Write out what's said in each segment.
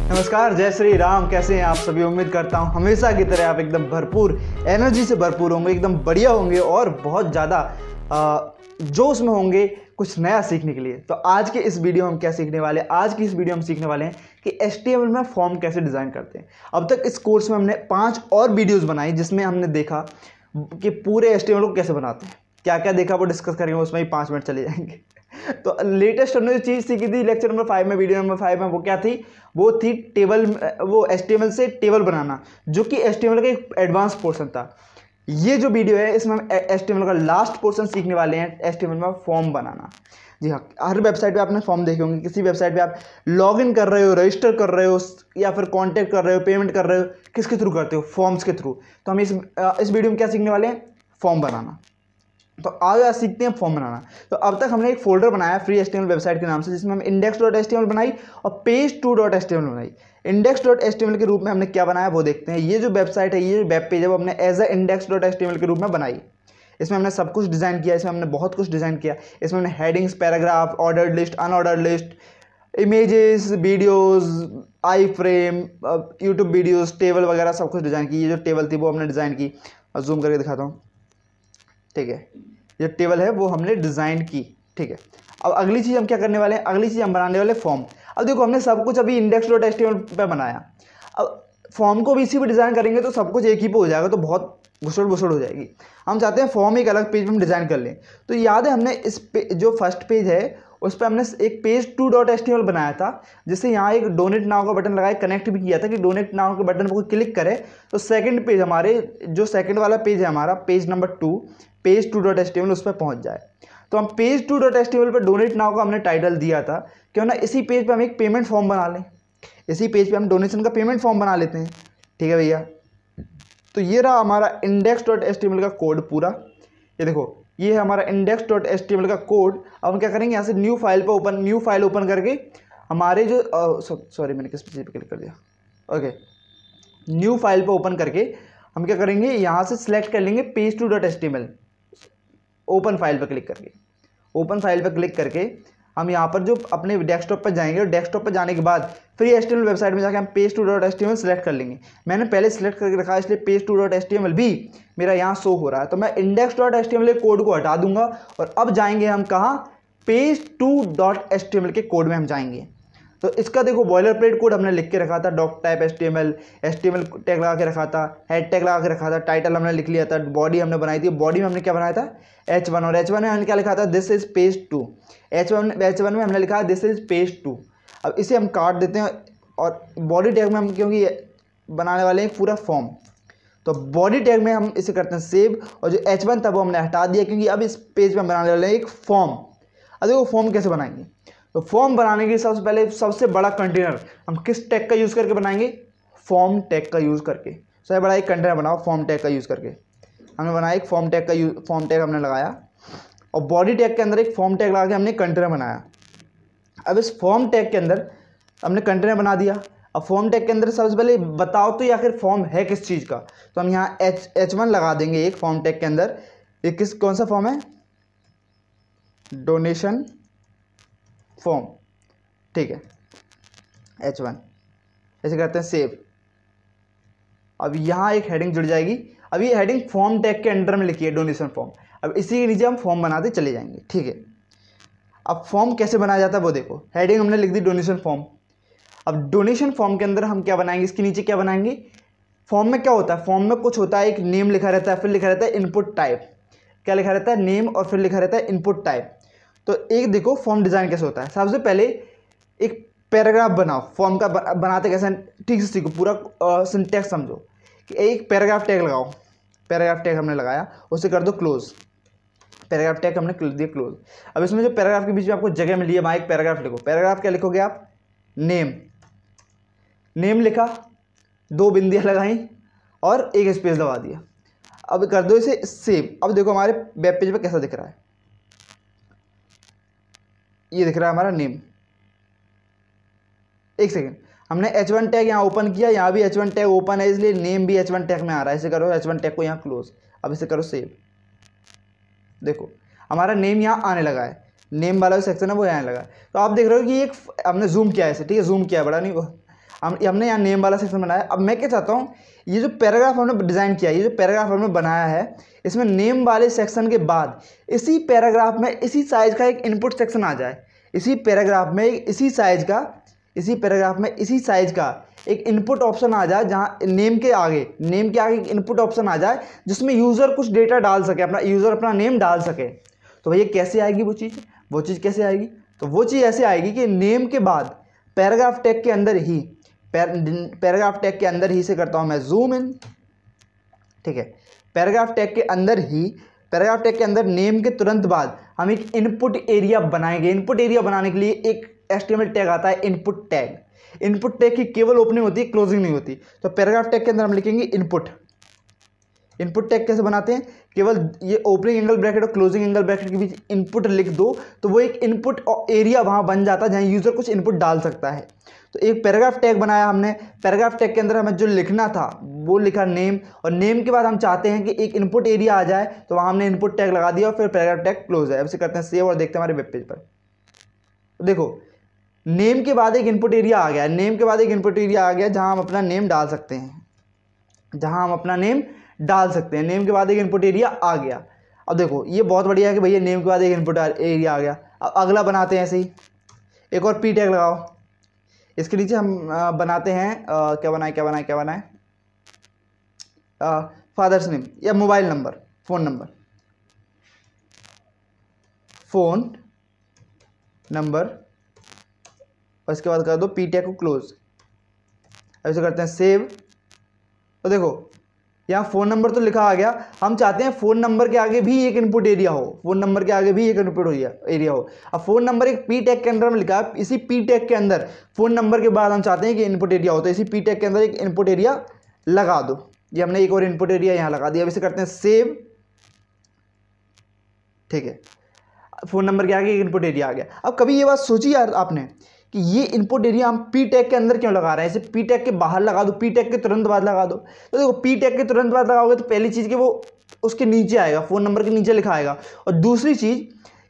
नमस्कार, जय श्री राम। कैसे हैं आप सभी? उम्मीद करता हूं हमेशा की तरह आप एकदम भरपूर एनर्जी से भरपूर होंगे, एकदम बढ़िया होंगे और बहुत ज़्यादा जोश में होंगे कुछ नया सीखने के लिए। तो आज के इस वीडियो में हम क्या सीखने वाले हैं? आज की इस वीडियो में हम सीखने वाले हैं कि HTML में फॉर्म कैसे डिज़ाइन करते हैं। अब तक इस कोर्स में हमने 5 और वीडियोस बनाई जिसमें हमने देखा कि पूरे HTML को कैसे बनाते हैं। क्या क्या देखा वो डिस्कस करेंगे, उसमें ही 5 मिनट चले जाएंगे। तो लेटेस्ट हमने जो चीज़ सीखी थी लेक्चर नंबर 5 में, वीडियो नंबर 5 में, वो क्या थी? वो थी टेबल, वो HTML से टेबल बनाना, जो कि HTML का एक एडवांस पोर्शन था। ये जो वीडियो है इसमें हम HTML का लास्ट पोर्शन सीखने वाले हैं, HTML में फॉर्म बनाना। जी हाँ, हर वेबसाइट पे आपने फॉर्म देखे होंगे। किसी वेबसाइट पे आप लॉगिन कर रहे हो, रजिस्टर कर रहे हो या फिर कांटेक्ट कर रहे हो, पेमेंट कर रहे हो, किसके थ्रू करते हो? फॉर्म्स के थ्रू। तो हम इस वीडियो में क्या सीखने वाले हैं? फॉर्म बनाना। तो आज सीखते हैं फॉर्म बनाना। तो अब तक हमने एक फोल्डर बनाया फ्री HTML वेबसाइट के नाम से, जिसमें हम index.html बनाई और page2.html बनाई। index.html के रूप में हमने क्या बनाया वो देखते हैं। ये जो वेबसाइट है, ये जो वेब पेज है, वो हमने एज ए index.html के रूप में बनाई। इसमें हमने सब कुछ डिज़ाइन किया, इसमें हमने बहुत कुछ डिज़ाइन किया। इसमें हमने headings, paragraph, ordered list, unordered list, images, videos, iframe, YouTube videos, table वगैरह सब कुछ डिज़ाइन की। ये जो टेबल थी वो हमने डिज़ाइन की, और जूम करके दिखाता हूँ। ठीक है, ये टेबल है वो हमने डिज़ाइन की। ठीक है, अब अगली चीज़ हम क्या करने वाले हैं? अगली चीज़ हम बनाने वाले फॉर्म। अब देखो, हमने सब कुछ अभी index.html पे बनाया। अब फॉर्म को भी इसी पे डिज़ाइन करेंगे तो सब कुछ एक ही पे हो जाएगा, तो बहुत घुसड़ घुसड़ हो जाएगी। हम चाहते हैं फॉर्म एक अलग पेज पे हम डिज़ाइन कर लें। तो याद है हमने इस पे जो फर्स्ट पेज है उस पर हमने एक page2.html बनाया था, जिससे यहाँ एक डोनेट नाउ का बटन लगाए, कनेक्ट भी किया था कि डोनेट नाउ के बटन पर कोई क्लिक करे तो सेकंड पेज, हमारे जो सेकंड वाला पेज है हमारा, पेज नंबर 2, page2.html, उस पर पहुँच जाए। तो हम page2.html पर डोनेट नाउ का हमने टाइटल दिया था, क्यों ना इसी पेज पर हम एक पेमेंट फॉर्म बना लें। इसी पेज पे हम डोनेशन का पेमेंट फॉर्म बना लेते हैं। ठीक है भैया, तो ये रहा हमारा index.html का कोड पूरा। ये देखो, ये है हमारा index.html का कोड। अब हम क्या करेंगे, यहाँ से न्यू फाइल ओपन करके हमारे जो सॉरी मैंने किस चीज़ पे क्लिक कर दिया। ओके, न्यू फाइल पे ओपन करके हम क्या करेंगे, यहाँ से सिलेक्ट कर लेंगे page2.html। ओपन फाइल पर क्लिक करके, ओपन फाइल पर क्लिक करके हम यहाँ पर जो अपने डेस्कटॉप पर जाएंगे, और डेस्कटॉप पर जाने के बाद फ्री HTML वेबसाइट में जाकर हम page2.html सेलेक्ट कर लेंगे। मैंने पहले सेलेक्ट करके रखा है, इसलिए page2.html भी मेरा यहाँ शो हो रहा है। तो मैं index.html कोड को हटा दूंगा और अब जाएंगे हम कहाँ? page2.html के कोड में हम जाएंगे। तो इसका देखो बॉयलर प्लेट कोड हमने लिख के रखा था, डॉक टाइप HTML टैग लगा के रखा था, हेड टैग लगा के रखा था, टाइटल हमने लिख लिया था, बॉडी हमने बनाई थी। बॉडी में हमने क्या बनाया था? H1, और H1 में हमने क्या लिखा था? This is page2। H1 में हमने लिखा है दिस इज page2। अब इसे हम काट देते हैं, और बॉडी टैग में हम, क्योंकि बनाने वाले हैं पूरा फॉर्म, तो बॉडी टैग में हम इसे करते हैं सेव। और जो H1 था वो हमने हटा दिया, क्योंकि अब इस पेज में हम बनाने वाले हैं एक फॉर्म। अब देखो फॉर्म कैसे बनाएंगे। तो फॉर्म बनाने के सबसे पहले सबसे बड़ा कंटेनर हम किस टैग का यूज़ करके बनाएंगे? फॉर्म टैग का यूज़ करके। सबसे बड़ा एक कंटेनर बनाओ फॉर्म टैग का यूज़ करके। हमने बनाया एक फॉर्म टैग हमने लगाया, और बॉडी टैग के अंदर एक फॉर्म टैग लगा के हमने कंटेनर बनाया। अब इस फॉर्म टैग के अंदर हमने कंटेनर बना दिया। अब फॉर्म टैग के अंदर सबसे पहले बताओ तो ये आखिर फॉर्म है किस चीज़ का? तो हम यहाँ H1 लगा देंगे एक फॉर्म टैग के अंदर। ये कौन सा फॉर्म है? Donation form. ठीक है, H1 ऐसे करते हैं सेव। अब यहाँ एक हेडिंग जुड़ जाएगी। अब ये हेडिंग फॉर्म टैग के अंडर में लिखी है, डोनेशन फॉर्म। अब इसी के नीचे हम फॉर्म बनाते चले जाएंगे। ठीक है, अब फॉर्म कैसे बनाया जाता है वो देखो। हेडिंग हमने लिख दी डोनेशन फॉर्म। अब डोनेशन फॉर्म के अंदर हम क्या बनाएंगे? इसके नीचे क्या बनाएंगे? फॉर्म में क्या होता है? फॉर्म में कुछ होता है, एक नेम लिखा रहता है, फिर लिखा रहता है इनपुट टाइप। क्या लिखा रहता है? नेम, और फिर लिखा रहता है इनपुट टाइप। तो एक देखो फॉर्म डिज़ाइन कैसे होता है। सबसे पहले एक पैराग्राफ बनाओ फॉर्म का। बनाते कैसे ठीक से सीखो, पूरा सिंटैक्स समझो। कि एक पैराग्राफ टैग लगाओ। पैराग्राफ टैग हमने लगाया, उसे कर दो क्लोज। पैराग्राफ टैग हमने कर दिया क्लोज। अब इसमें जो पैराग्राफ के बीच में आपको जगह मिली है, वहाँ एक पैराग्राफ लिखो। पैराग्राफ क्या लिखोगे आप? नेम लिखा, 2 बिंदियाँ लगाई और एक स्पेस दबा दिया। अब कर दो इसे सेव। अब देखो हमारे वेब पेज पर कैसा दिख रहा है। ये दिख रहा है हमारा नेम। एक सेकेंड, हमने H1 टैग यहाँ ओपन किया, यहाँ भी H1 टैग ओपन है, इसलिए नेम भी H1 टैग में आ रहा है। इसे करो H1 टैग को यहाँ क्लोज। अब इसे करो सेव। देखो हमारा नेम यहाँ आने लगा है। नेम वाला जो सेक्शन है वो यहाँ लगा है। तो आप देख रहे हो कि एक हमने जूम किया है इसे, ठीक है, जूम किया है, बड़ा नहीं। हमने यहाँ नेम वाला सेक्शन बनाया। अब मैं क्या चाहता हूँ, ये जो पैराग्राफ हमने डिज़ाइन किया, ये जो पैराग्राफ हमने बनाया है, इसमें नेम वाले सेक्शन के बाद इसी पैराग्राफ में इसी साइज़ का एक इनपुट सेक्शन आ जाए। इसी पैराग्राफ में इसी साइज़ का एक इनपुट ऑप्शन आ जाए, जहाँ नेम के आगे एक इनपुट ऑप्शन आ जाए जिसमें यूज़र कुछ डेटा डाल सके, अपना नेम डाल सके। तो भैया कैसे आएगी वो चीज़ कैसे आएगी? तो वो चीज़ ऐसे आएगी कि नेम के बाद पैराग्राफ टैग के अंदर ही से करता हूँ मैं जूम इन, ठीक है। पैराग्राफ टैग के अंदर नेम के तुरंत बाद हम एक इनपुट एरिया बनाएंगे। इनपुट एरिया बनाने के लिए एक HTML टैग आता है, इनपुट टैग की केवल ओपनिंग होती है, क्लोजिंग नहीं होती। तो पैराग्राफ टैग के अंदर हम लिखेंगे इनपुट टैग कैसे बनाते हैं, केवल ये ओपनिंग एंगल ब्रैकेट और क्लोजिंग एंगल ब्रैकेट के बीच इनपुट लिख दो, तो वो एक इनपुट एरिया वहाँ बन जाता है जहाँ यूज़र कुछ इनपुट डाल सकता है। तो एक पैराग्राफ टैग बनाया हमने। पैराग्राफ टैग के अंदर हमें जो लिखना था वो लिखा नेम, और नेम के बाद हम चाहते हैं कि एक इनपुट एरिया आ जाए, तो वहाँ हमने इनपुट टैग लगा दिया और फिर पैराग्राफ टैग क्लोज है। अब इसे करते हैं सेव और देखते हैं हमारे वेब पेज पर। तो देखो नेम के बाद एक इनपुट एरिया आ गया, जहाँ हम अपना नेम डाल सकते हैं, नेम के बाद एक इनपुट एरिया आ गया। अब देखो ये बहुत बढ़िया है कि भैया नेम के बाद एक इनपुट एरिया आ गया। अब अगला बनाते हैं ऐसे ही, एक और पी टैग लगाओ। इसके नीचे हम बनाते हैं क्या बनाए फादर्स नेम या मोबाइल नंबर, फ़ोन नंबर, और इसके बाद कर दो पी टैग को क्लोज। ऐसे करते हैं सेव। तो देखो यहाँ फ़ोन नंबर तो लिखा आ गया, हम चाहते हैं फ़ोन नंबर के आगे भी एक इनपुट एरिया हो, अब फ़ोन नंबर एक पी टैग के अंदर में लिखा है, इसी पी टैग के अंदर फ़ोन नंबर के बाद हम चाहते हैं कि इनपुट एरिया हो, तो इसी पी टैग के अंदर एक इनपुट एरिया लगा दो। ये हमने एक और इनपुट एरिया यहाँ लगा दिया। अब इसे करते हैं सेव, ठीक है। फ़ोन नंबर के आगे एक इनपुट एरिया आ गया। अब कभी ये बात सोची यार आपने कि ये इनपुट एरिया हम पी टैग के अंदर क्यों लगा रहे हैं, इसे पी टैग के बाहर लगा दो, पी टैग के तुरंत बाद लगा दो। तो देखो पी टैग के तुरंत बाद लगाओगे तो पहली चीज़ कि वो उसके नीचे आएगा, फ़ोन नंबर के नीचे लिखा आएगा, और दूसरी चीज़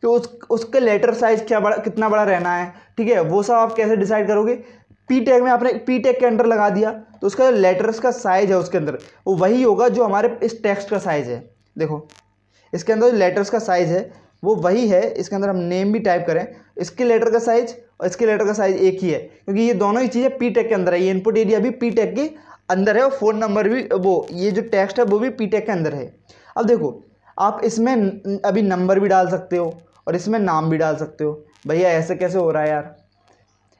कि उसके लेटर साइज कितना बड़ा रहना है, ठीक है, वो सब आप कैसे डिसाइड करोगे। पी टैग में आपने पी टैग के अंदर लगा दिया तो उसका जो लेटर्स का साइज है उसके अंदर वो वही होगा जो हमारे इस टेक्स्ट का साइज है। देखो इसके अंदर जो लेटर्स का साइज है वो वही है। इसके अंदर हम नेम भी टाइप करें, इसके लेटर का साइज और इसके लेटर का साइज एक ही है, क्योंकि ये दोनों ही चीज़ें पी टैग के अंदर है। ये इनपुट एरिया भी पी टैग के अंदर है और फ़ोन नंबर भी, वो ये जो टेक्स्ट है वो भी पी टैग के अंदर है। अब देखो आप इसमें अभी नंबर भी डाल सकते हो और इसमें नाम भी डाल सकते हो। भैया ऐसे कैसे हो रहा है यार?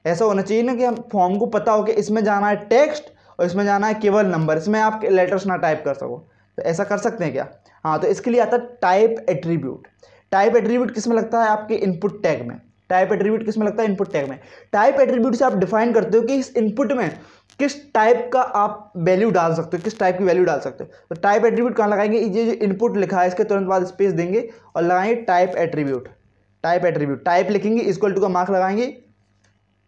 ऐसा होना चाहिए ना कि हम फॉर्म को पता हो कि इसमें जाना है टेक्स्ट और इसमें जाना है केवल नंबर, इसमें आप लेटर्स ना टाइप कर सको। तो ऐसा कर सकते हैं क्या? हाँ, तो इसके लिए आता है टाइप एट्रीब्यूट। टाइप एट्रीब्यूट किस में लगता है? आपके इनपुट टैग में। टाइप एट्रीब्यूट किस में लगता है? इनपुट टैग में। टाइप एट्रीब्यूट से आप डिफाइन करते हो कि इस इनपुट में किस टाइप का आप वैल्यू डाल सकते हो, किस टाइप की वैल्यू डाल सकते हो। तो टाइप एट्रीब्यूट कहाँ लगाएंगे? ये जो इनपुट लिखा है इसके तुरंत बाद स्पेस देंगे और लगाएंगे टाइप एट्रीब्यूट। टाइप लिखेंगे, इक्वल टू का मार्क लगाएंगे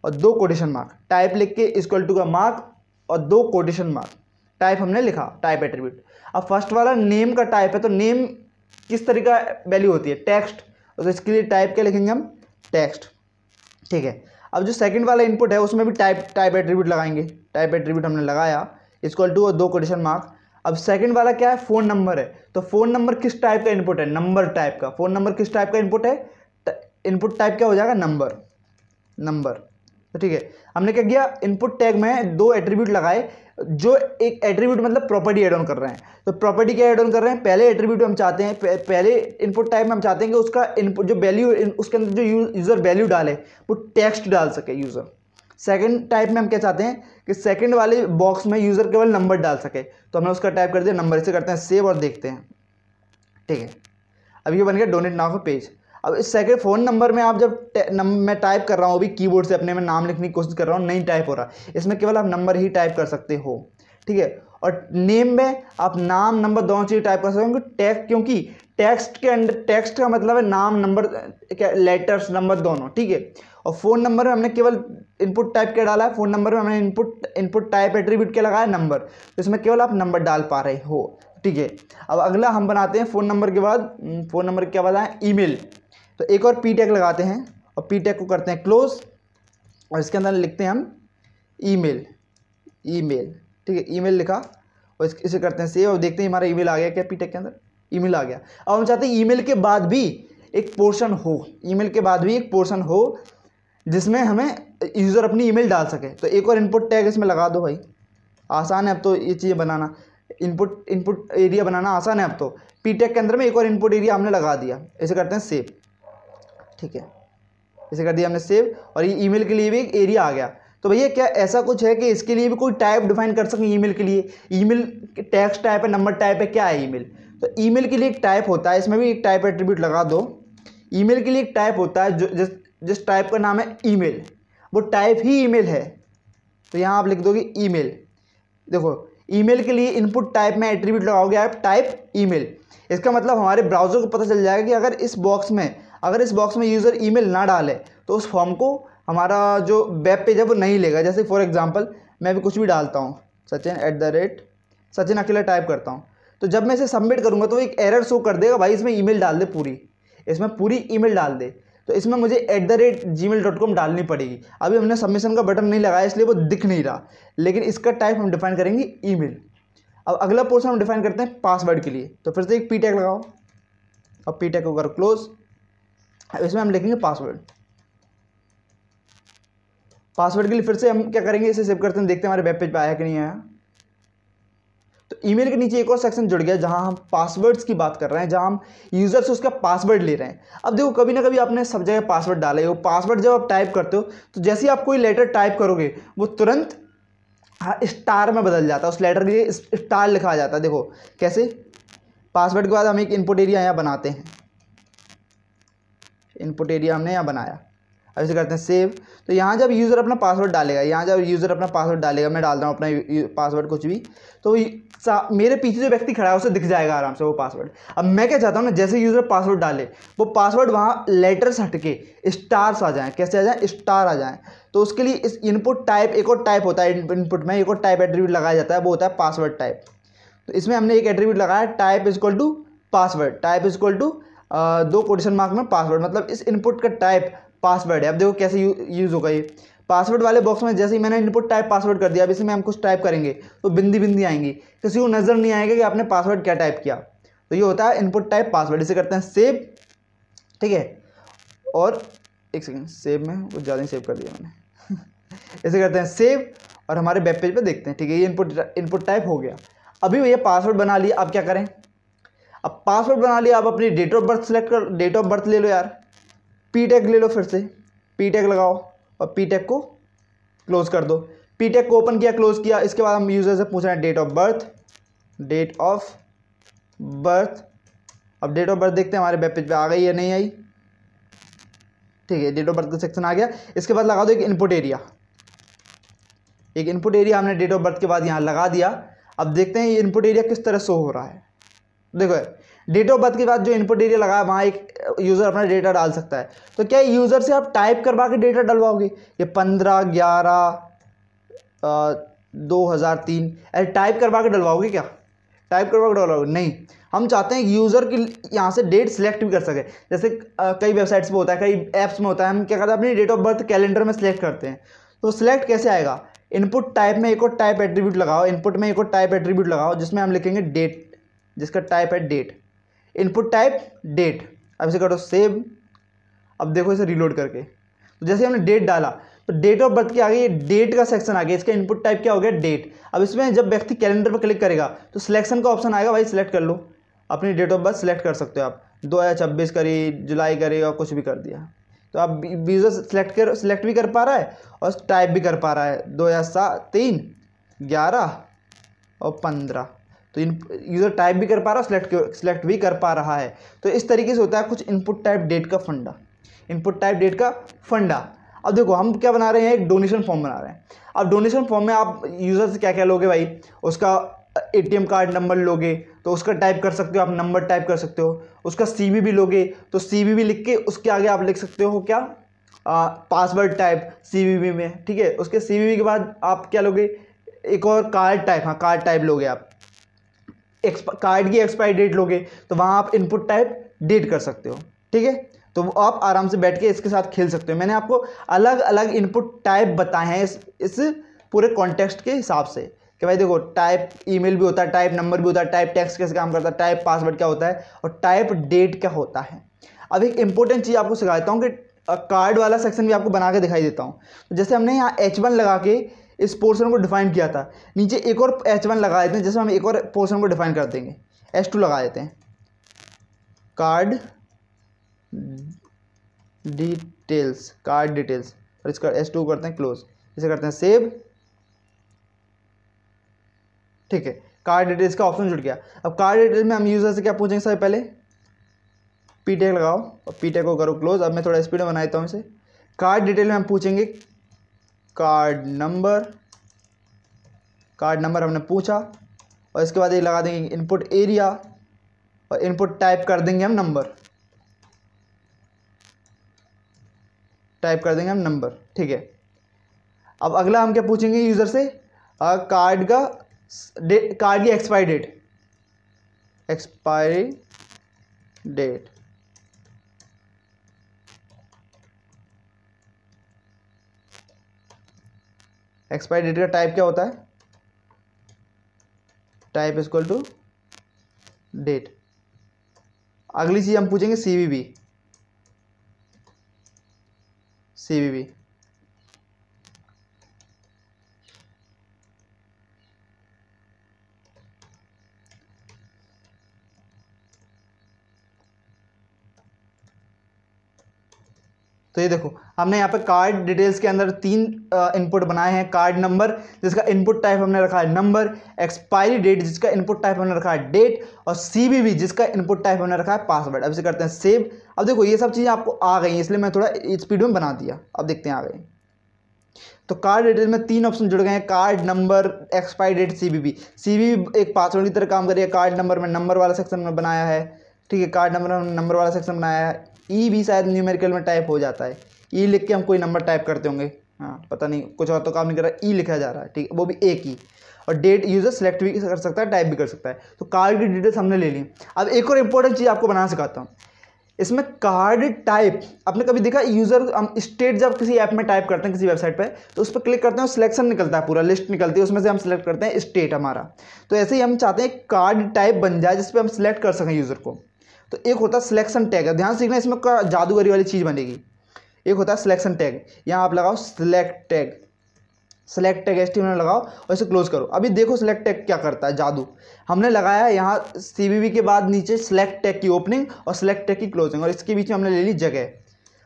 और 2 कोटेशन मार्क। टाइप लिख के इक्वल टू का मार्क और 2 कोटेशन मार्क। टाइप हमने लिखा, टाइप एट्रीब्यूट। अब फर्स्ट वाला नेम का टाइप है, तो नेम किस तरीका वैल्यू होती है? टेक्स्ट। तो इसके लिए टाइप क्या लिखेंगे हम? टेक्स्ट, ठीक है। अब जो सेकंड वाला इनपुट है उसमें भी टाइप एट्रीब्यूट लगाएंगे। टाइप एट्रीब्यूट हमने लगाया, इक्वल टू और 2 कोटेशन मार्क। अब सेकंड वाला क्या है? फ़ोन नंबर है। तो फ़ोन नंबर किस टाइप का इनपुट है? नंबर टाइप का। फ़ोन नंबर किस टाइप का इनपुट है? इनपुट टाइप क्या हो जाएगा? नंबर। तो ठीक है, हमने क्या किया? इनपुट टैग में 2 एट्रीब्यूट लगाए, जो एक एट्रीब्यूट मतलब प्रॉपर्टी ऐड ऑन कर रहे हैं। तो प्रॉपर्टी क्या ऐड ऑन कर रहे हैं? पहले एट्रीब्यूट हम चाहते हैं, पहले इनपुट टाइप में हम चाहते हैं कि उसका इनपुट जो वैल्यू, उसके अंदर जो यूज़र वैल्यू डाले वो टेक्स्ट डाल सके यूज़र। सेकंड टाइप में हम क्या चाहते हैं कि सेकंड वाले बॉक्स में यूज़र केवल नंबर डाल सके, तो हमने उसका टाइप कर दिया नंबर। इसे करते हैं सेव और देखते हैं, ठीक है। अब ये बन गया डोनेट नाउ का पेज। अब इस सेकंड फ़ोन नंबर में आप जब मैं टाइप कर रहा हूँ, अभी कीबोर्ड से अपने में नाम लिखने की कोशिश कर रहा हूँ, नहीं टाइप हो रहा, इसमें केवल आप नंबर ही टाइप कर सकते हो, ठीक है। और नेम में आप नाम नंबर दोनों चीज़ टाइप कर सकते हो, क्योंकि टेक्स्ट के अंदर, टेक्स्ट का मतलब है नाम नंबर, क्या लेटर्स नंबर दोनों, ठीक है। और फ़ोन नंबर में हमने केवल इनपुट टाइप क्या डाला है? फ़ोन नंबर में हमने इनपुट टाइप एट्रीब्यूट क्या लगाया? नंबर। तो इसमें केवल आप नंबर डाल पा रहे हो, ठीक है। अब अगला हम बनाते हैं फ़ोन नंबर के बाद, फ़ोन नंबर क्या बताएं? ईमेल। तो एक और पी टैग लगाते हैं और पी टैग को करते हैं क्लोज और इसके अंदर लिखते हैं हम ईमेल, ईमेल, ठीक है, ईमेल लिखा और इसे करते हैं सेव और देखते हैं हमारा ईमेल आ गया क्या पीटेक के अंदर, ईमेल आ गया। अब हम चाहते हैं ईमेल के बाद भी एक पोर्शन हो, ईमेल के बाद भी एक पोर्शन हो जिसमें हमें यूज़र अपनी ईमेल डाल सके। तो एक और इनपुट टैग इसमें लगा दो भाई, आसान है अब तो ये चीज़ें बनाना, इनपुट एरिया बनाना आसान है अब तो। पीटेक के अंदर में एक और इनपुट एरिया हमने लगा दिया, इसे करते हैं सेव, ठीक है, इसे कर दिया हमने सेव और ये ईमेल के लिए भी एक एरिया आ गया। तो भैया क्या ऐसा कुछ है कि इसके लिए भी कोई टाइप डिफाइन कर सकें ईमेल के लिए? ईमेल टेक्स्ट टाइप है, नंबर टाइप है, क्या है ईमेल? तो ईमेल के लिए एक टाइप होता है, इसमें भी एक टाइप एट्रीब्यूट लगा दो। ईमेल के लिए एक टाइप होता है जो जिस टाइप का नाम है ईमेल, वो टाइप ही ईमेल है। तो यहाँ आप लिख दोगे ईमेल। देखो ईमेल के लिए इनपुट टाइप में एट्रीब्यूट लगाओगे आप टाइप ईमेल। इसका मतलब हमारे ब्राउज़र को पता चल जाएगा कि अगर इस बॉक्स में यूज़र ईमेल ना डाले तो उस फॉर्म को हमारा जो वेब पेज है वो नहीं लेगा। जैसे फॉर एग्जांपल मैं भी कुछ भी डालता हूँ, सचिन अकेला टाइप करता हूँ, तो जब मैं इसे सबमिट करूँगा तो एक एरर शो कर देगा, भाई इसमें ईमेल डाल दे पूरी, इसमें पूरी ईमेल डाल दे। तो इसमें मुझे @gmail.com डालनी पड़ेगी। अभी हमने सबमिशन का बटन नहीं लगाया इसलिए वो दिख नहीं रहा, लेकिन इसका टाइप हम डिफाइन करेंगे ईमेल। अब अगला पोर्शन हम डिफाइन करते हैं पासवर्ड के लिए। तो फिर से एक पी टैग लगाओ और पी टैग को करो क्लोज। अब इसमें हम लिखेंगे पासवर्ड के लिए फिर से हम क्या करेंगे, इसे सेव करते हैं, देखते हैं हमारे वेब पेज पे आया कि नहीं आया। तो ईमेल के नीचे एक और सेक्शन जुड़ गया जहां हम पासवर्ड्स की बात कर रहे हैं, जहां हम यूज़र से उसका पासवर्ड ले रहे हैं। अब देखो कभी ना कभी आपने सब जगह पासवर्ड डाला है, वो पासवर्ड जब आप टाइप करते हो तो जैसे ही आप कोई लेटर टाइप करोगे वो तुरंत स्टार में बदल जाता है, उस लेटर के लिए स्टार लिखा जाता है। देखो कैसे, पासवर्ड के बाद हम एक इनपुट एरिया यहाँ बनाते हैं, इनपुट एरिया हमने यहाँ बनाया। अब इसे करते हैं सेव। तो यहाँ जब यूज़र अपना पासवर्ड डालेगा, मैं डाल रहा हूँ अपना पासवर्ड कुछ भी, तो मेरे पीछे जो व्यक्ति खड़ा है उसे दिख जाएगा आराम से वो पासवर्ड। अब मैं क्या चाहता हूँ ना, जैसे यूज़र पासवर्ड डाले वो पासवर्ड वहाँ लेटर्स हटके स्टार्स आ जाएँ। कैसे आ जाएँ? स्टार आ जाएँ। तो उसके लिए इस इनपुट टाइप, एक और टाइप होता है इनपुट में, एक और टाइप एट्रीब्यूट लगाया जाता है, वो होता है पासवर्ड टाइप। तो इसमें हमने एक एट्रीब्यूट लगाया type equal to password, type equal to 2 question mark में पासवर्ड, मतलब इस इनपुट का टाइप पासवर्ड है। अब देखो कैसे यूज़ होगा ये पासवर्ड वाले बॉक्स में। जैसे ही मैंने इनपुट टाइप पासवर्ड कर दिया, अब इसमें हम कुछ टाइप करेंगे तो बिंदी आएंगी, किसी को नज़र नहीं आएगा कि आपने पासवर्ड क्या टाइप किया। तो ये होता है इनपुट टाइप पासवर्ड। इसे करते हैं सेव, ठीक है, और एक सेकेंड, सेव में वो ज़्यादा ही सेव कर दिया मैंने इसे करते हैं सेव और हमारे वेब पेज पर देखते हैं, ठीक है, ये इनपुट टाइप हो गया। अभी भैया पासवर्ड बना लिया, अब क्या करें? अब पासवर्ड बना लिया, आप अपनी डेट ऑफ बर्थ सेलेक्ट कर, डेट ऑफ बर्थ ले लो यार, पी टैग ले लो, फिर से पी टैग लगाओ और पी टैग को क्लोज कर दो। पी टैग को ओपन किया, क्लोज किया, इसके बाद हम यूज़र से पूछ रहे हैं डेट ऑफ बर्थ। अब डेट ऑफ बर्थ देखते हैं हमारे वेब पेज पे आ गई या नहीं आई, ठीक है, डेट ऑफ बर्थ का सेक्शन आ गया। इसके बाद लगा दो एक इनपुट एरिया, हमने डेट ऑफ बर्थ के बाद यहाँ लगा दिया। अब देखते हैं ये इनपुट एरिया किस तरह शो हो रहा है। देखो डेट ऑफ बर्थ के बाद जो इनपुट एरिया लगा है वहाँ एक यूज़र अपना डेटा डाल सकता है। तो क्या यूज़र से आप टाइप करवा के डेटा डलवाओगे? ये 15/11/2003 ऐसे टाइप करवा के डलवाओगे क्या? नहीं, हम चाहते हैं यूज़र की यहाँ से डेट सिलेक्ट भी कर सके। जैसे कई वेबसाइट्स पे होता है, कई ऐप्स में होता है, हम क्या करते हैं अपनी डेट ऑफ बर्थ कैलेंडर में सेलेक्ट करते हैं। तो सिलेक्ट कैसे आएगा? इनपुट टाइप में एक और टाइप एट्रीब्यूट लगाओ, जिसमें हम लिखेंगे डेट, जिसका टाइप है डेट, इनपुट टाइप डेट। अब इसे करो सेव। अब देखो इसे रीलोड करके, तो जैसे हमने डेट डाला तो डेट ऑफ बर्थ के आगे ये डेट का सेक्शन आ गया, इसका इनपुट टाइप क्या हो गया? डेट। अब इसमें जब व्यक्ति कैलेंडर पर क्लिक करेगा तो सिलेक्शन का ऑप्शन आएगा, भाई सिलेक्ट कर लो, अपनी डेट ऑफ बर्थ सिलेक्ट कर सकते हो आप, 2026 करी, जुलाई करी और कुछ भी कर दिया। तो आप यूज़र सिलेक्ट भी कर पा रहा है और टाइप भी कर पा रहा है 2003, 11 और 15। तो यूज़र टाइप भी कर पा रहा है, सिलेक्ट भी कर पा रहा है। तो इस तरीके से होता है कुछ इनपुट टाइप डेट का फंडा। अब देखो हम क्या बना रहे हैं, एक डोनेशन फॉर्म बना रहे हैं। अब डोनेशन फॉर्म में आप यूज़र से क्या क्या लोगे भाई? उसका ATM कार्ड नंबर लोगे तो उसका टाइप कर सकते हो आप, नंबर टाइप कर सकते हो। उसका CVV लोगे तो CVV लिख के उसके आगे आप लिख सकते हो क्या? पासवर्ड टाइप CVV में, ठीक है। उसके CVV के बाद आप क्या लोगे? एक और कार्ड टाइप लोगे आप, कार्ड की एक्सपायरी डेट लोगे तो वहाँ आप इनपुट टाइप डेट कर सकते हो, ठीक है। तो आप आराम से बैठ के इसके साथ खेल सकते हो। मैंने आपको अलग अलग इनपुट टाइप बताए हैं इस पूरे कॉन्टेक्स्ट के हिसाब से कि भाई देखो टाइप ईमेल भी होता है, टाइप नंबर भी होता है, टाइप टेक्स्ट कैसे काम करता है, टाइप पासवर्ड क्या होता है और टाइप डेट क्या होता है। अब एक इंपॉर्टेंट चीज़ आपको सिखाता हूँ कि कार्ड वाला सेक्शन भी आपको बना के दिखाई देता हूँ। तो जैसे हमने यहाँ H1 लगा के इस पोर्शन को डिफाइन किया था, नीचे एक और H1 लगा देते हैं, जैसे हम एक और पोर्शन को डिफाइन कर देंगे, H2 लगा देते हैं, कार्ड डिटेल्स, कार्ड डिटेल्स, और इसका H2 करते हैं क्लोज, इसे करते हैं सेव। ठीक है, कार्ड डिटेल्स का ऑप्शन जुड़ गया। अब कार्ड डिटेल में हम यूजर से क्या पूछेंगे, सबसे पहले पी टैग लगाओ और पी टैग को करो क्लोज। अब मैं थोड़ा स्पीड में बना देता हूँ इसे। कार्ड डिटेल में हम पूछेंगे कार्ड नंबर, कार्ड नंबर हमने पूछा और इसके बाद ये लगा देंगे इनपुट एरिया और इनपुट टाइप कर देंगे हम नंबर, टाइप कर देंगे हम नंबर। ठीक है, अब अगला हम क्या पूछेंगे यूज़र से, कार्ड का कार्ड की expiry date, expiry date. Expiry date का टाइप क्या होता है, टाइप इक्वल टू डेट। अगली चीज हम पूछेंगे सीवीवी, सीवीवी तो ये देखो हमने यहाँ पे कार्ड डिटेल्स के अंदर 3 इनपुट बनाए हैं। कार्ड नंबर जिसका इनपुट टाइप हमने रखा है नंबर, एक्सपायरी डेट जिसका इनपुट टाइप हमने रखा है डेट, और सीवीवी जिसका इनपुट टाइप हमने रखा है पासवर्ड। अब इसे करते हैं सेव। अब देखो ये सब चीज़ें आपको आ गई हैं, इसलिए मैं थोड़ा स्पीड में बना दिया। अब देखते हैं आ गई। तो कार्ड डिटेल में 3 ऑप्शन जुड़ गए हैं, card number, expiry date, CVV. CVV एक पासवर्ड की तरह काम करिए। कार्ड नंबर में नंबर वाला सेक्शन में बनाया है, ठीक है, कार्ड नंबर में नंबर वाला सेक्शन बनाया है। ई भी शायद न्यूमेरिकल में टाइप हो जाता है, ई लिख के हम कोई नंबर टाइप करते होंगे, हाँ पता नहीं, कुछ और तो काम नहीं कर रहा, ई लिखा जा रहा है, ठीक है, वो भी एक ही। और डेट यूजर सेलेक्ट भी कर सकता है, टाइप भी कर सकता है। तो कार्ड की डिटेल्स हमने ले ली। अब एक और इंपॉर्टेंट चीज़ आपको बनाना सिखाता हूँ। इसमें कार्ड टाइप आपने कभी देखा, यूजर हम स्टेट जब किसी ऐप में टाइप करते हैं किसी वेबसाइट पे, तो उस पर क्लिक करते हैं, सिलेक्शन निकलता है, पूरा लिस्ट निकलती है, उसमें से हम सिलेक्ट करते हैं स्टेट हमारा। तो ऐसे ही हम चाहते हैं कार्ड टाइप बन जाए जिस पर हम सिलेक्ट कर सकें यूजर को। तो एक होता है सिलेक्शन टैग, ध्यान सीखना, इसमें जादूगरी वाली चीज़ बनेगी। एक होता है सिलेक्शन टैग, यहाँ आप लगाओ select tag, select tag HTML लगाओ और इसे क्लोज करो। अभी देखो सिलेक्ट टैग क्या करता है, जादू। हमने लगाया है यहाँ CVV के बाद नीचे सिलेक्ट टैग की ओपनिंग और सिलेक्ट टैग की क्लोजिंग, और इसके बीच में हमने ले ली जगह।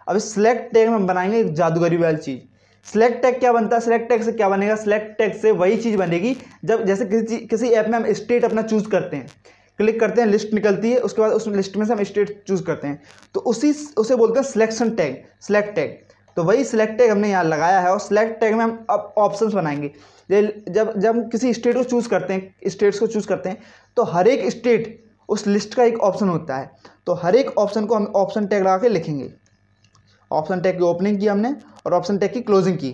अब इस सिलेक्ट टैग में बनाएंगे एक जादूगरी वाली चीज़। सिलेक्ट टैग क्या बनता है, सिलेक्ट टैग से क्या बनेगा, सिलेक्ट टैग से वही चीज़ बनेगी जब जैसे किसी ऐप में हम स्टेट अपना चूज़ करते हैं, क्लिक करते हैं, लिस्ट निकलती है, उसके बाद उस लिस्ट में से हम स्टेट चूज़ करते हैं, तो उसे बोलते हैं सिलेक्शन टैग, सिलेक्ट टैग। तो वही सिलेक्ट टैग हमने यहाँ लगाया है, और सिलेक्ट टैग में हम अब ऑप्शंस बनाएंगे। जब हम किसी स्टेट को चूज़ करते हैं, स्टेट्स को चूज़ करते हैं, तो हर एक स्टेट उस लिस्ट का एक ऑप्शन होता है। तो हर एक ऑप्शन को हम ऑप्शन टैग लगा के लिखेंगे। ऑप्शन टैग की ओपनिंग की हमने और ऑप्शन टैग की क्लोजिंग की।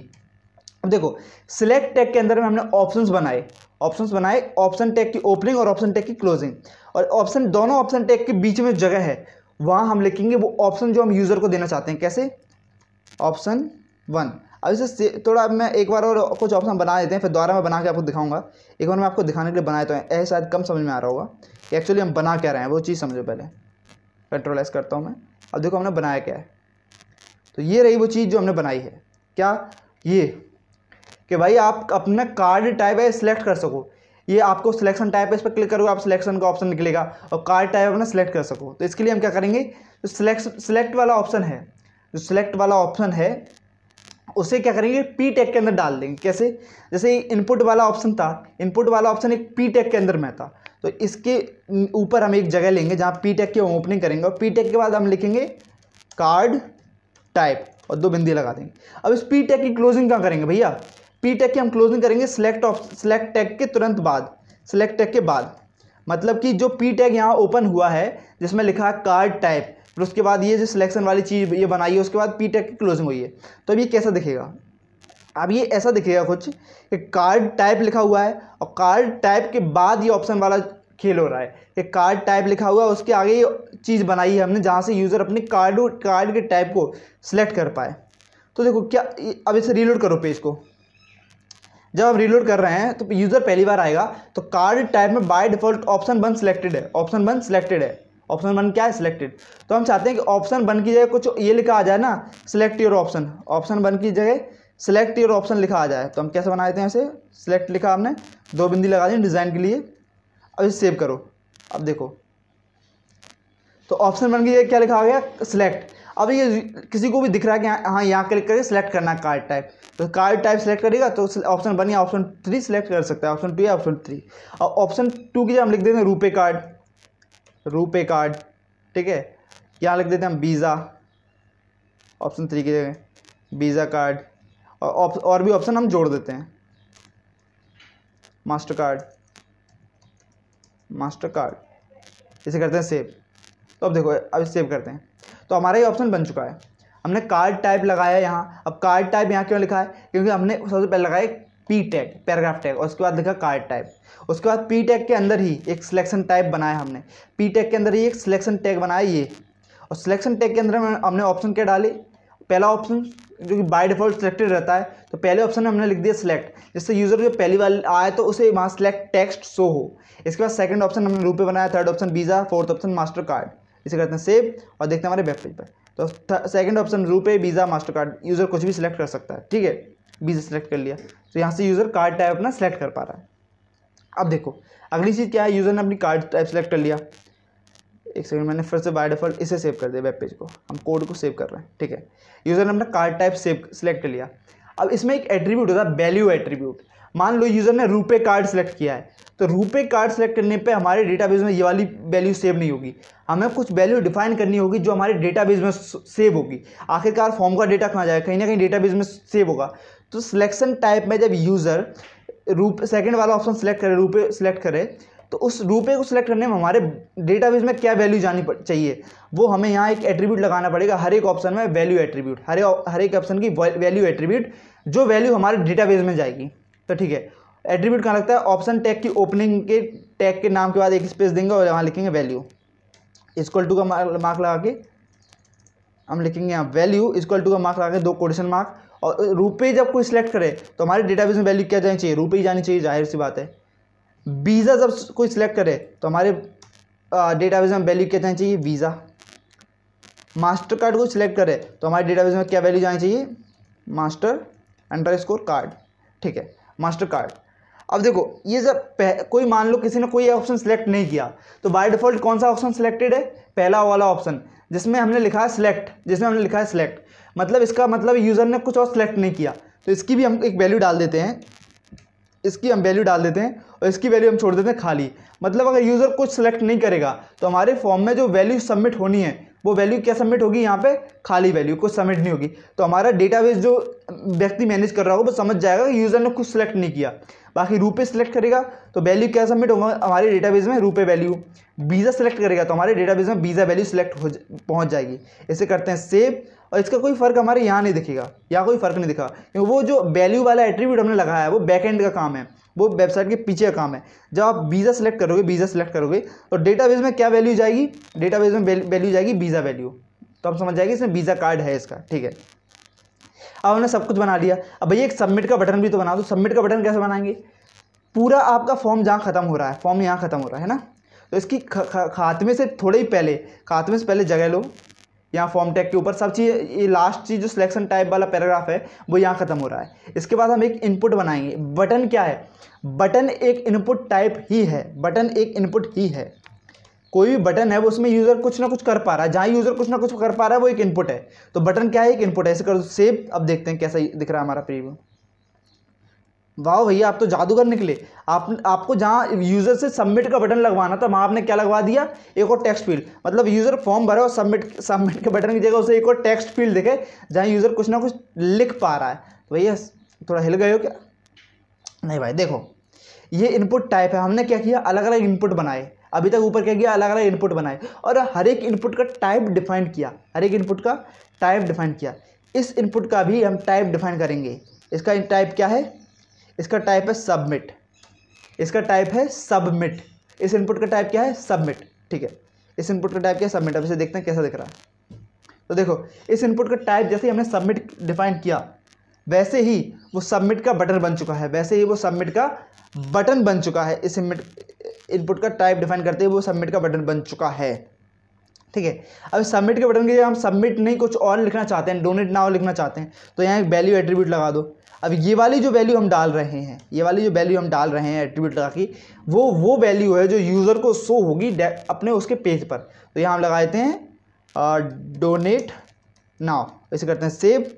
अब देखो सिलेक्ट टैग के अंदर में हमने ऑप्शंस बनाए, ऑप्शन टैग की ओपनिंग और ऑप्शन टैग की क्लोजिंग, और ऑप्शन दोनों ऑप्शन टैग के बीच में जगह है, वहाँ हम लिखेंगे वो ऑप्शन जो हम यूज़र को देना चाहते हैं। कैसे, ऑप्शन 1। अब इसे थोड़ा मैं एक बार और कुछ ऑप्शन बना देते हैं, फिर दोबारा मैं बना के आपको दिखाऊंगा। एक बार मैं आपको दिखाने के लिए बनाया तो ऐसे शायद कम समझ में आ रहा होगा कि एक्चुअली हम बना क्या रहे हैं, वो चीज़ समझो पहले। कंट्रोल एस करता हूँ मैं। अब देखो हमने बनाया क्या है, तो ये रही वो चीज़ जो हमने बनाई है। क्या, ये कि भाई आप अपना कार्ड टाइप है सिलेक्ट कर सको। ये आपको सिलेक्शन टाइप है, इस पर क्लिक करोगे आप सिलेक्शन का ऑप्शन निकलेगा और कार्ड टाइप अपना सिलेक्ट कर सको। तो इसके लिए हम क्या करेंगे, जो सिलेक्ट वाला ऑप्शन है, जो सिलेक्ट वाला ऑप्शन है उसे क्या करेंगे, पी टैग के अंदर डाल देंगे। कैसे, जैसे इनपुट वाला ऑप्शन था, इनपुट वाला ऑप्शन एक पी टैग के अंदर में था, तो इसके ऊपर हम एक जगह लेंगे जहाँ पी टैग की ओपनिंग करेंगे, और पी टैग के बाद हम लिखेंगे कार्ड टाइप और 2 बिंदी लगा देंगे। अब इस पी टैग की क्लोजिंग क्या करेंगे भैया, पी टैग की हम क्लोजिंग करेंगे सिलेक्ट टैग के तुरंत बाद, सिलेक्ट टैग के बाद। मतलब कि जो पी टैग यहाँ ओपन हुआ है जिसमें लिखा है कार्ड टाइप, फिर उसके बाद ये जो सिलेक्शन वाली चीज़ ये बनाई है, उसके बाद पी टैग की क्लोजिंग हुई है, तो अब ये कैसा दिखेगा, अब ये ऐसा दिखेगा कुछ कि कार्ड टाइप लिखा हुआ है और कार्ड टाइप के बाद ये ऑप्शन वाला खेल हो रहा है कि कार्ड टाइप लिखा हुआ है, उसके आगे ये चीज़ बनाई है हमने जहाँ से यूज़र अपने कार्ड के टाइप को सिलेक्ट कर पाए। तो देखो क्या, अब इसे रीलोड करो पेज को, जब हम रीलोड कर रहे हैं तो यूज़र पहली बार आएगा तो कार्ड टाइप में बाय डिफॉल्ट ऑप्शन 1 सिलेक्टेड है, ऑप्शन 1 सिलेक्टेड है, ऑप्शन 1 क्या है, सिलेक्टेड। तो हम चाहते हैं कि ऑप्शन 1 की जगह कुछ ये लिखा आ जाए ना, सिलेक्ट योर ऑप्शन, ऑप्शन 1 की जगह सिलेक्ट योर ऑप्शन लिखा आ जाए। तो हम कैसे बना देते हैं इसे, सिलेक्ट लिखा आपने, 2 बिंदी लगा दी डिज़ाइन के लिए। अब इसे सेव करो। अब देखो तो ऑप्शन 1 की जगह क्या लिखा आ गया, सिलेक्ट। अब ये किसी को भी दिख रहा है कि हाँ यहाँ क्लिक करके सिलेक्ट करना है कार्ड टाइप, तो कार्ड टाइप सेलेक्ट करेगा तो ऑप्शन 1 या ऑप्शन 3 सिलेक्ट कर सकता है, ऑप्शन 2 या ऑप्शन 3। और ऑप्शन 2 की जगह हम लिख देते हैं रुपे कार्ड, रुपे कार्ड, ठीक है। यहाँ लिख देते हैं हम वीज़ा, ऑप्शन 3 की जगह वीज़ा कार्ड। और भी ऑप्शन हम जोड़ देते हैं, मास्टर कार्ड, मास्टर कार्ड, इसे करते हैं सेव। तो अब देखो अब सेव करते हैं तो हमारा ये ऑप्शन बन चुका है। हमने कार्ड टाइप लगाया यहाँ। अब कार्ड टाइप यहाँ क्यों लिखा है, क्योंकि हमने सबसे पहले लगाया पी टैग, पैराग्राफ टैग, और उसके बाद लिखा कार्ड टाइप। उसके बाद पी टैग के अंदर ही एक सिलेक्शन टाइप बनाया हमने, पी टैग के अंदर ही एक सिलेक्शन टैग बनाया ये। और सिलेक्शन टैग के अंदर हमने ऑप्शन क्या डाले, पहला ऑप्शन जो कि बाय डिफॉल्ट सिलेक्टेड रहता है, तो पहले ऑप्शन में हमने लिख दिया सिलेक्ट, जिससे यूज़र जो पहली बार आए तो उसे वहाँ सिलेक्ट टेक्स्ट शो हो। इसके बाद सेकंड ऑप्शन हमने रुपए बनाया, third option visa, fourth option master card. इसे करते हैं सेव और देखते हैं हमारे वेब पेज पर। तो सेकंड ऑप्शन रुपए, वीज़ा, मास्टर कार्ड, यूज़र कुछ भी सिलेक्ट कर सकता है, ठीक है। वीज़ा सेलेक्ट कर लिया तो यहाँ से यूज़र कार्ड टाइप अपना सेलेक्ट कर पा रहा है। अब देखो अगली चीज़ क्या है, यूज़र ने अपनी कार्ड टाइप सेलेक्ट कर लिया। एक सेकंड, मैंने फिर से बाय डिफॉल्ट इसे सेव कर दिया, वेब पेज को हम कोड को सेव कर रहे हैं, ठीक है। यूज़र ने अपना कार्ड टाइप सेलेक्ट कर लिया। अब इसमें एक एट्रीब्यूट होता है वैल्यू एट्रीब्यूट। मान लो यूज़र ने रुपए कार्ड सेलेक्ट किया है, तो रुपए कार्ड सेलेक्ट करने पे हमारे डेटाबेस में ये वाली वैल्यू सेव नहीं होगी। हमें कुछ वैल्यू डिफाइन करनी होगी जो हमारे डेटाबेस में सेव होगी। आखिरकार फॉर्म का डेटा कहाँ जाएगा, कहीं ना कहीं डेटाबेस में सेव होगा। तो सिलेक्शन टाइप में जब यूज़र सेकंड वाला ऑप्शन सेलेक्ट करे, रुपए सेलेक्ट करे, तो उस रुपए को सिलेक्ट करने में हमारे डेटाबेस में क्या वैल्यू जानी चाहिए, वो हमें यहाँ एक एट्रीब्यूट लगाना पड़ेगा। हर एक ऑप्शन में वैल्यू एट्रीब्यूट, हर एक ऑप्शन की वैल्यू एट्रीब्यूट, जो वैल्यू हमारे डेटाबेस में जाएगी। तो ठीक है, एट्रीब्यूट कहाँ लगता है, ऑप्शन टैग की ओपनिंग के टैग के नाम के बाद एक स्पेस देंगे और यहाँ लिखेंगे वैल्यू इक्वल टू का मार्क लगा के हम लिखेंगे यहाँ वैल्यू इक्वल टू का मार्क लगा के 2 क्वेश्चन मार्क। और रुपए जब कोई सिलेक्ट करे तो हमारे डेटाबेस में वैल्यू क्या जानी चाहिए, रुपए ही जानी चाहिए, जाहिर सी बात है। वीज़ा जब कोई सिलेक्ट करे तो हमारे डेटाबेस में वैल्यू क्या जानी चाहिए, वीज़ा। मास्टर कार्ड को सिलेक्ट करे तो हमारे डेटाबेस में क्या वैल्यू जानी चाहिए, मास्टर अंडरस्कोर कार्ड, ठीक है, मास्टर कार्ड। अब देखो ये जब कोई मान लो किसी ने कोई ऑप्शन सिलेक्ट नहीं किया तो बाय डिफॉल्ट कौन सा ऑप्शन सिलेक्टेड है, पहला वाला ऑप्शन जिसमें हमने लिखा है सिलेक्ट, जिसमें हमने लिखा है सिलेक्ट। मतलब इसका मतलब यूज़र ने कुछ और सिलेक्ट नहीं किया, तो इसकी भी हम एक वैल्यू डाल देते हैं, इसकी हम वैल्यू डाल देते हैं और इसकी वैल्यू हम छोड़ देते हैं खाली। मतलब अगर यूज़र कुछ सिलेक्ट नहीं करेगा तो हमारे फॉर्म में जो वैल्यू सबमिट होनी है वो वैल्यू क्या सबमिट होगी, यहाँ पे खाली वैल्यू, कुछ सबमिट नहीं होगी। तो हमारा डेटाबेस जो व्यक्ति मैनेज कर रहा होगा वो समझ जाएगा कि यूज़र ने कुछ सिलेक्ट नहीं किया। बाकी रुपए सिलेक्ट करेगा तो वैल्यू क्या सबमिट होगा हमारे डेटाबेस में, रुपए वैल्यू। वीज़ा सेलेक्ट करेगा तो हमारे डेटाबेस में वीज़ा वैल्यू सिलेक्ट पहुँच जाएगी। इसे करते हैं सेव और इसका कोई फ़र्क हमारे यहाँ नहीं दिखेगा, या कोई फ़र्क नहीं दिखा, क्योंकि वो जो वैल्यू वाला एट्रीब्यूट हमने लगाया है वो बैकएंड का काम है, वो वेबसाइट के पीछे का काम है। जब आप वीज़ा सेलेक्ट करोगे, वीज़ा सेलेक्ट करोगे तो डेटाबेस में क्या वैल्यू जाएगी, डेटाबेस में वैल्यू जाएगी वीज़ा वैल्यू। तो हम समझ जाएंगे इसमें वीज़ा कार्ड है इसका, ठीक है। अब हमने सब कुछ बना लिया। अब भैया एक सबमिट का बटन भी तो बना दो। सबमिट का बटन कैसे बनाएंगे, पूरा आपका फॉर्म जहाँ खत्म हो रहा है, फॉर्म यहाँ खत्म हो रहा है ना, तो इसकी खात्मे से थोड़े ही पहले, खात्मे से पहले जगह लो, यहाँ फॉर्म टैग के ऊपर सब चीज़, ये लास्ट चीज़ जो सिलेक्शन टाइप वाला पैराग्राफ है वो यहाँ खत्म हो रहा है। इसके बाद हम एक इनपुट बनाएंगे। बटन क्या है, बटन एक इनपुट टाइप ही है, बटन एक इनपुट ही है। कोई भी बटन है वो उसमें यूज़र कुछ ना कुछ कर पा रहा है, जहाँ यूज़र कुछ ना कुछ कर पा रहा है वो एक इनपुट है। तो बटन क्या है, एक इनपुट है। ऐसे कर दो सेव। अब देखते हैं कैसा दिख रहा है हमारा प्रीव्यू। वाह भैया आप तो जादूगर निकले। आपको जहाँ यूज़र से सबमिट का बटन लगवाना था वहाँ आपने क्या लगवा दिया, एक और टेक्स्ट फील्ड। मतलब यूज़र फॉर्म भरे और सबमिट के बटन की जगह उसे एक और टेक्स्ट फील्ड दिखे जहाँ यूज़र कुछ ना कुछ लिख पा रहा है। तो भैया थोड़ा हिल गए हो क्या, नहीं भाई। देखो ये इनपुट टाइप है, हमने क्या किया, अलग अलग इनपुट बनाए। अभी तक ऊपर क्या किया, अलग अलग इनपुट बनाए और हर एक इनपुट का टाइप डिफाइन किया, हर एक इनपुट का टाइप डिफाइन किया। इस इनपुट का भी हम टाइप डिफाइन करेंगे। इसका टाइप क्या है, इसका टाइप है सबमिट, इसका टाइप है सबमिट। इस इनपुट का टाइप क्या है, सबमिट, ठीक है। इस इनपुट का टाइप क्या है, सबमिट। अब इसे देखते हैं कैसा दिख रहा है। तो देखो इस इनपुट का टाइप जैसे ही हमने सबमिट डिफाइन किया, वैसे ही वो सबमिट का बटन बन चुका है, वैसे ही वो सबमिट का बटन बन चुका है। इस इनपुट का टाइप डिफाइन करते ही वो सबमिट का बटन बन चुका है, ठीक है। अब सबमिट के बटन के लिए हम सबमिट नहीं कुछ और लिखना चाहते हैं, डोनेट नाउ लिखना चाहते हैं, तो यहाँ एक वैल्यू एट्रीब्यूट लगा दो। अब ये वाली जो वैल्यू हम डाल रहे हैं, ये वाली जो वैल्यू हम डाल रहे हैं एट्रीब्यूट लगा के, वो वैल्यू है जो यूज़र को शो होगी अपने उसके पेज पर। तो यहाँ हम लगा देते हैं डोनेट नाउ, ऐसे करते हैं सेव,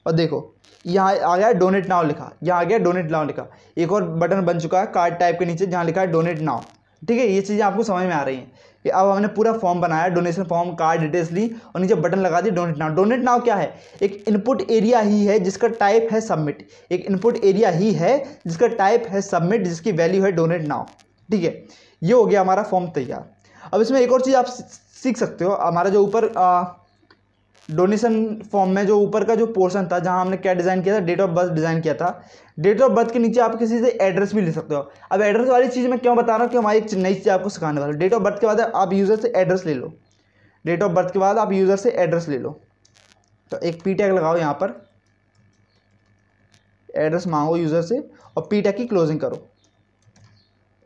और देखो यहाँ आ गया डोनेट नाउ लिखा, यहाँ आ गया डोनेट नाउ लिखा। एक और बटन बन चुका है कार्ड टाइप के नीचे जहाँ लिखा है डोनेट नाउ, ठीक है। ये चीज़ें आपको समझ में आ रही हैं कि अब हमने पूरा फॉर्म बनाया, डोनेशन फॉर्म, कार्ड डिटेल्स ली और नीचे बटन लगा दी डोनेट नाउ। डोनेट नाउ क्या है? एक इनपुट एरिया ही है जिसका टाइप है सबमिट, एक इनपुट एरिया ही है जिसका टाइप है सबमिट, जिसकी वैल्यू है डोनेट नाउ, ठीक है। ये हो गया हमारा फॉर्म तैयार। अब इसमें एक और चीज़ आप सीख सकते हो। हमारा जो ऊपर डोनेशन फॉर्म में जो ऊपर का जो पोर्शन था जहां हमने क्या डिज़ाइन किया था, डेट ऑफ बर्थ डिज़ाइन किया था। डेट ऑफ बर्थ के नीचे आप किसी से एड्रेस भी ले सकते हो। अब एड्रेस वाली चीज़ मैं क्यों बता रहा हूँ कि हमारी एक नई चीज़ आपको सिखाने वाला हूँ। डेट ऑफ बर्थ के बाद आप यूज़र से एड्रेस ले लो, डेट ऑफ बर्थ के बाद आप यूज़र से एड्रेस ले लो। तो एक पी टैग लगाओ, यहाँ पर एड्रेस मांगो यूज़र से और पी टैग की क्लोजिंग करो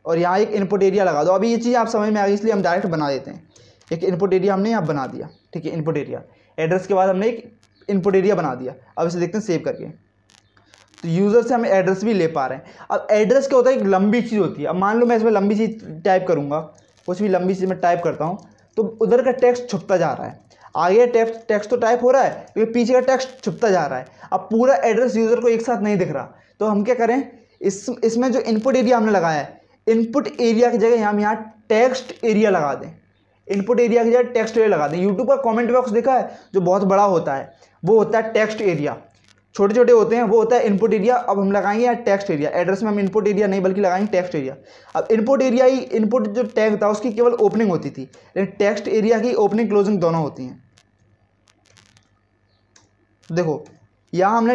और यहाँ एक इनपुट एरिया लगा दो। अभी ये चीज़ आप समझ में आ गई इसलिए हम डायरेक्ट बना देते हैं। एक इनपुट एरिया हमने यहाँ बना दिया, ठीक है। इनपुट एरिया एड्रेस के बाद हमने एक इनपुट एरिया बना दिया। अब इसे देखते हैं सेव करके, तो यूज़र से हम एड्रेस भी ले पा रहे हैं। अब एड्रेस क्या होता है, एक लंबी चीज़ होती है। अब मान लो मैं इसमें लंबी चीज़ टाइप करूँगा, कुछ भी लंबी चीज़ मैं टाइप करता हूँ तो उधर का टेक्स्ट छुपता जा रहा है, आगे टेक्स्ट तो टाइप हो रहा है लेकिन पीछे का टेक्स्ट छुपता जा रहा है। अब पूरा एड्रेस यूज़र को एक साथ नहीं दिख रहा, तो हम क्या करें, इसमें जो इनपुट एरिया हमने लगाया है, इनपुट एरिया की जगह हम यहाँ टेक्स्ट एरिया लगा दें। इनपुट एरिया की जगह टेक्स्ट एरिया लगा दें। यूट्यूब का कमेंट बॉक्स देखा है जो बहुत बड़ा होता है, वो होता है टेक्स्ट एरिया। छोटे छोटे होते हैं वो होता है इनपुट एरिया। अब हम लगाएंगे यहाँ टेक्स्ट एरिया। एड्रेस में हम इनपुट एरिया नहीं बल्कि लगाएंगे टेक्स्ट एरिया। अब इनपुट एरिया ही, इनपुट जो टैग था उसकी केवल ओपनिंग होती थी, लेकिन टेक्स्ट एरिया की ओपनिंग क्लोजिंग दोनों होती हैं। देखो यहाँ हमने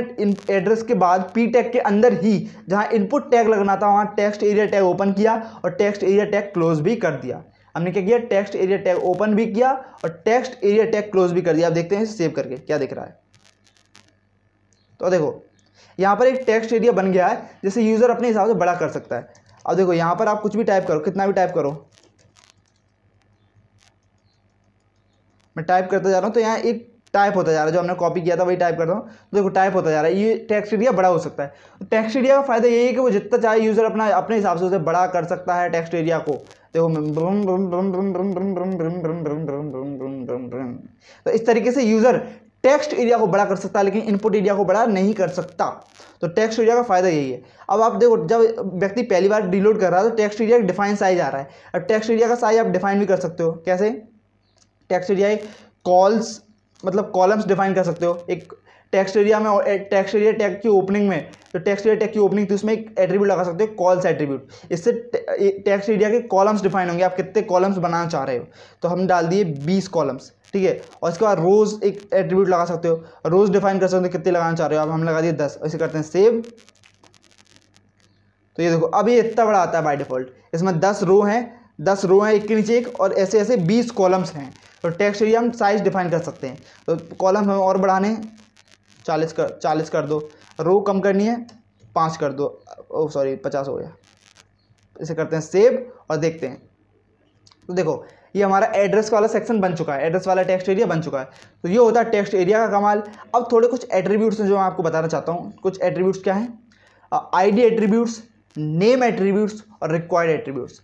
एड्रेस के बाद पी टैग के अंदर ही जहाँ इनपुट टैग लगना था वहाँ टेक्स्ट एरिया टैग ओपन किया और टेक्स्ट एरिया टैग क्लोज भी कर दिया। हमने क्या किया, टेक्स्ट एरिया टैग ओपन भी किया और टेक्स्ट एरिया टैग क्लोज भी कर दिया। आप देखते हैं सेव करके क्या दिख रहा है। तो देखो यहाँ पर एक टेक्स्ट एरिया बन गया है जिसे यूज़र अपने हिसाब से बड़ा कर सकता है। अब देखो यहाँ पर आप कुछ भी टाइप करो, कितना भी टाइप करो, मैं टाइप करता जा रहा हूँ तो यहाँ एक टाइप होता जा रहा है, जो हमने कॉपी किया था वही टाइप करता हूँ। तो देखो टाइप होता जा रहा है, ये टेक्स्ट एरिया बड़ा हो सकता है। टेक्स्ट एरिया का फायदा यही है कि वो जितना चाहे यूज़र अपने हिसाब से उसे बड़ा कर सकता है टेक्स्ट एरिया को। देखो तो इस तरीके से यूज़र टेक्स्ट एरिया को बड़ा कर सकता है लेकिन इनपुट एरिया को बड़ा नहीं कर सकता। तो टेक्स्ट एरिया का फायदा यही है। अब आप देखो जब व्यक्ति पहली बार डिलोड कर रहा है तो टेक्स्ट एरिया डिफाइन साइज आ रहा है। अब टेक्स्ट एरिया का साइज आप डिफाइन भी कर सकते हो। कैसे? टेक्स्ट एरिया कॉल्स मतलब कॉलम्स डिफाइन कर सकते हो। एक टेक्स्ट एरिया में टेक्स्ट एरिया टैग की ओपनिंग में, तो टेक्स्ट एरिया टैग की ओपनिंग तो उसमें एक एट्रीब्यूट लगा सकते हो, कॉल्स एट्रीब्यूट। इससे टेक्स्ट एरिया के कॉलम्स डिफाइन होंगे, आप कितने कॉलम्स बनाना चाह रहे हो। तो हम डाल दिए 20 कॉलम्स, ठीक है। और इसके बाद रोज एक एट्रीब्यूट लगा सकते हो, रोज डिफाइन कर सकते हो कितने लगाना चाह रहे हो। अब हम लगा दिए 10। ऐसे करते हैं सेव। तो ये देखो अब ये इतना बड़ा आता है बाय डिफॉल्ट। इसमें 10 रो हैं, 10 रो हैं एक के नीचे एक, और ऐसे ऐसे 20 कॉलम्स हैं। तो टेक्स्ट एरिया हम साइज डिफाइन कर सकते हैं। तो कॉलम हमें और बढ़ाने 40 कर दो, रो कम करनी है 5 कर दो, ओ सॉरी 50 हो गया। इसे करते हैं सेव और देखते हैं। तो देखो ये हमारा एड्रेस वाला सेक्शन बन चुका है, एड्रेस वाला टेक्स्ट एरिया बन चुका है। तो ये होता है टेक्स्ट एरिया का कमाल। अब थोड़े कुछ एट्रीब्यूट्स हैं जो मैं आपको बताना चाहता हूँ। कुछ एट्रीब्यूट्स क्या हैं? आईडी एट्रीब्यूट्स, नेम एट्रीब्यूट्स और रिक्वायर्ड एट्रीब्यूट्स।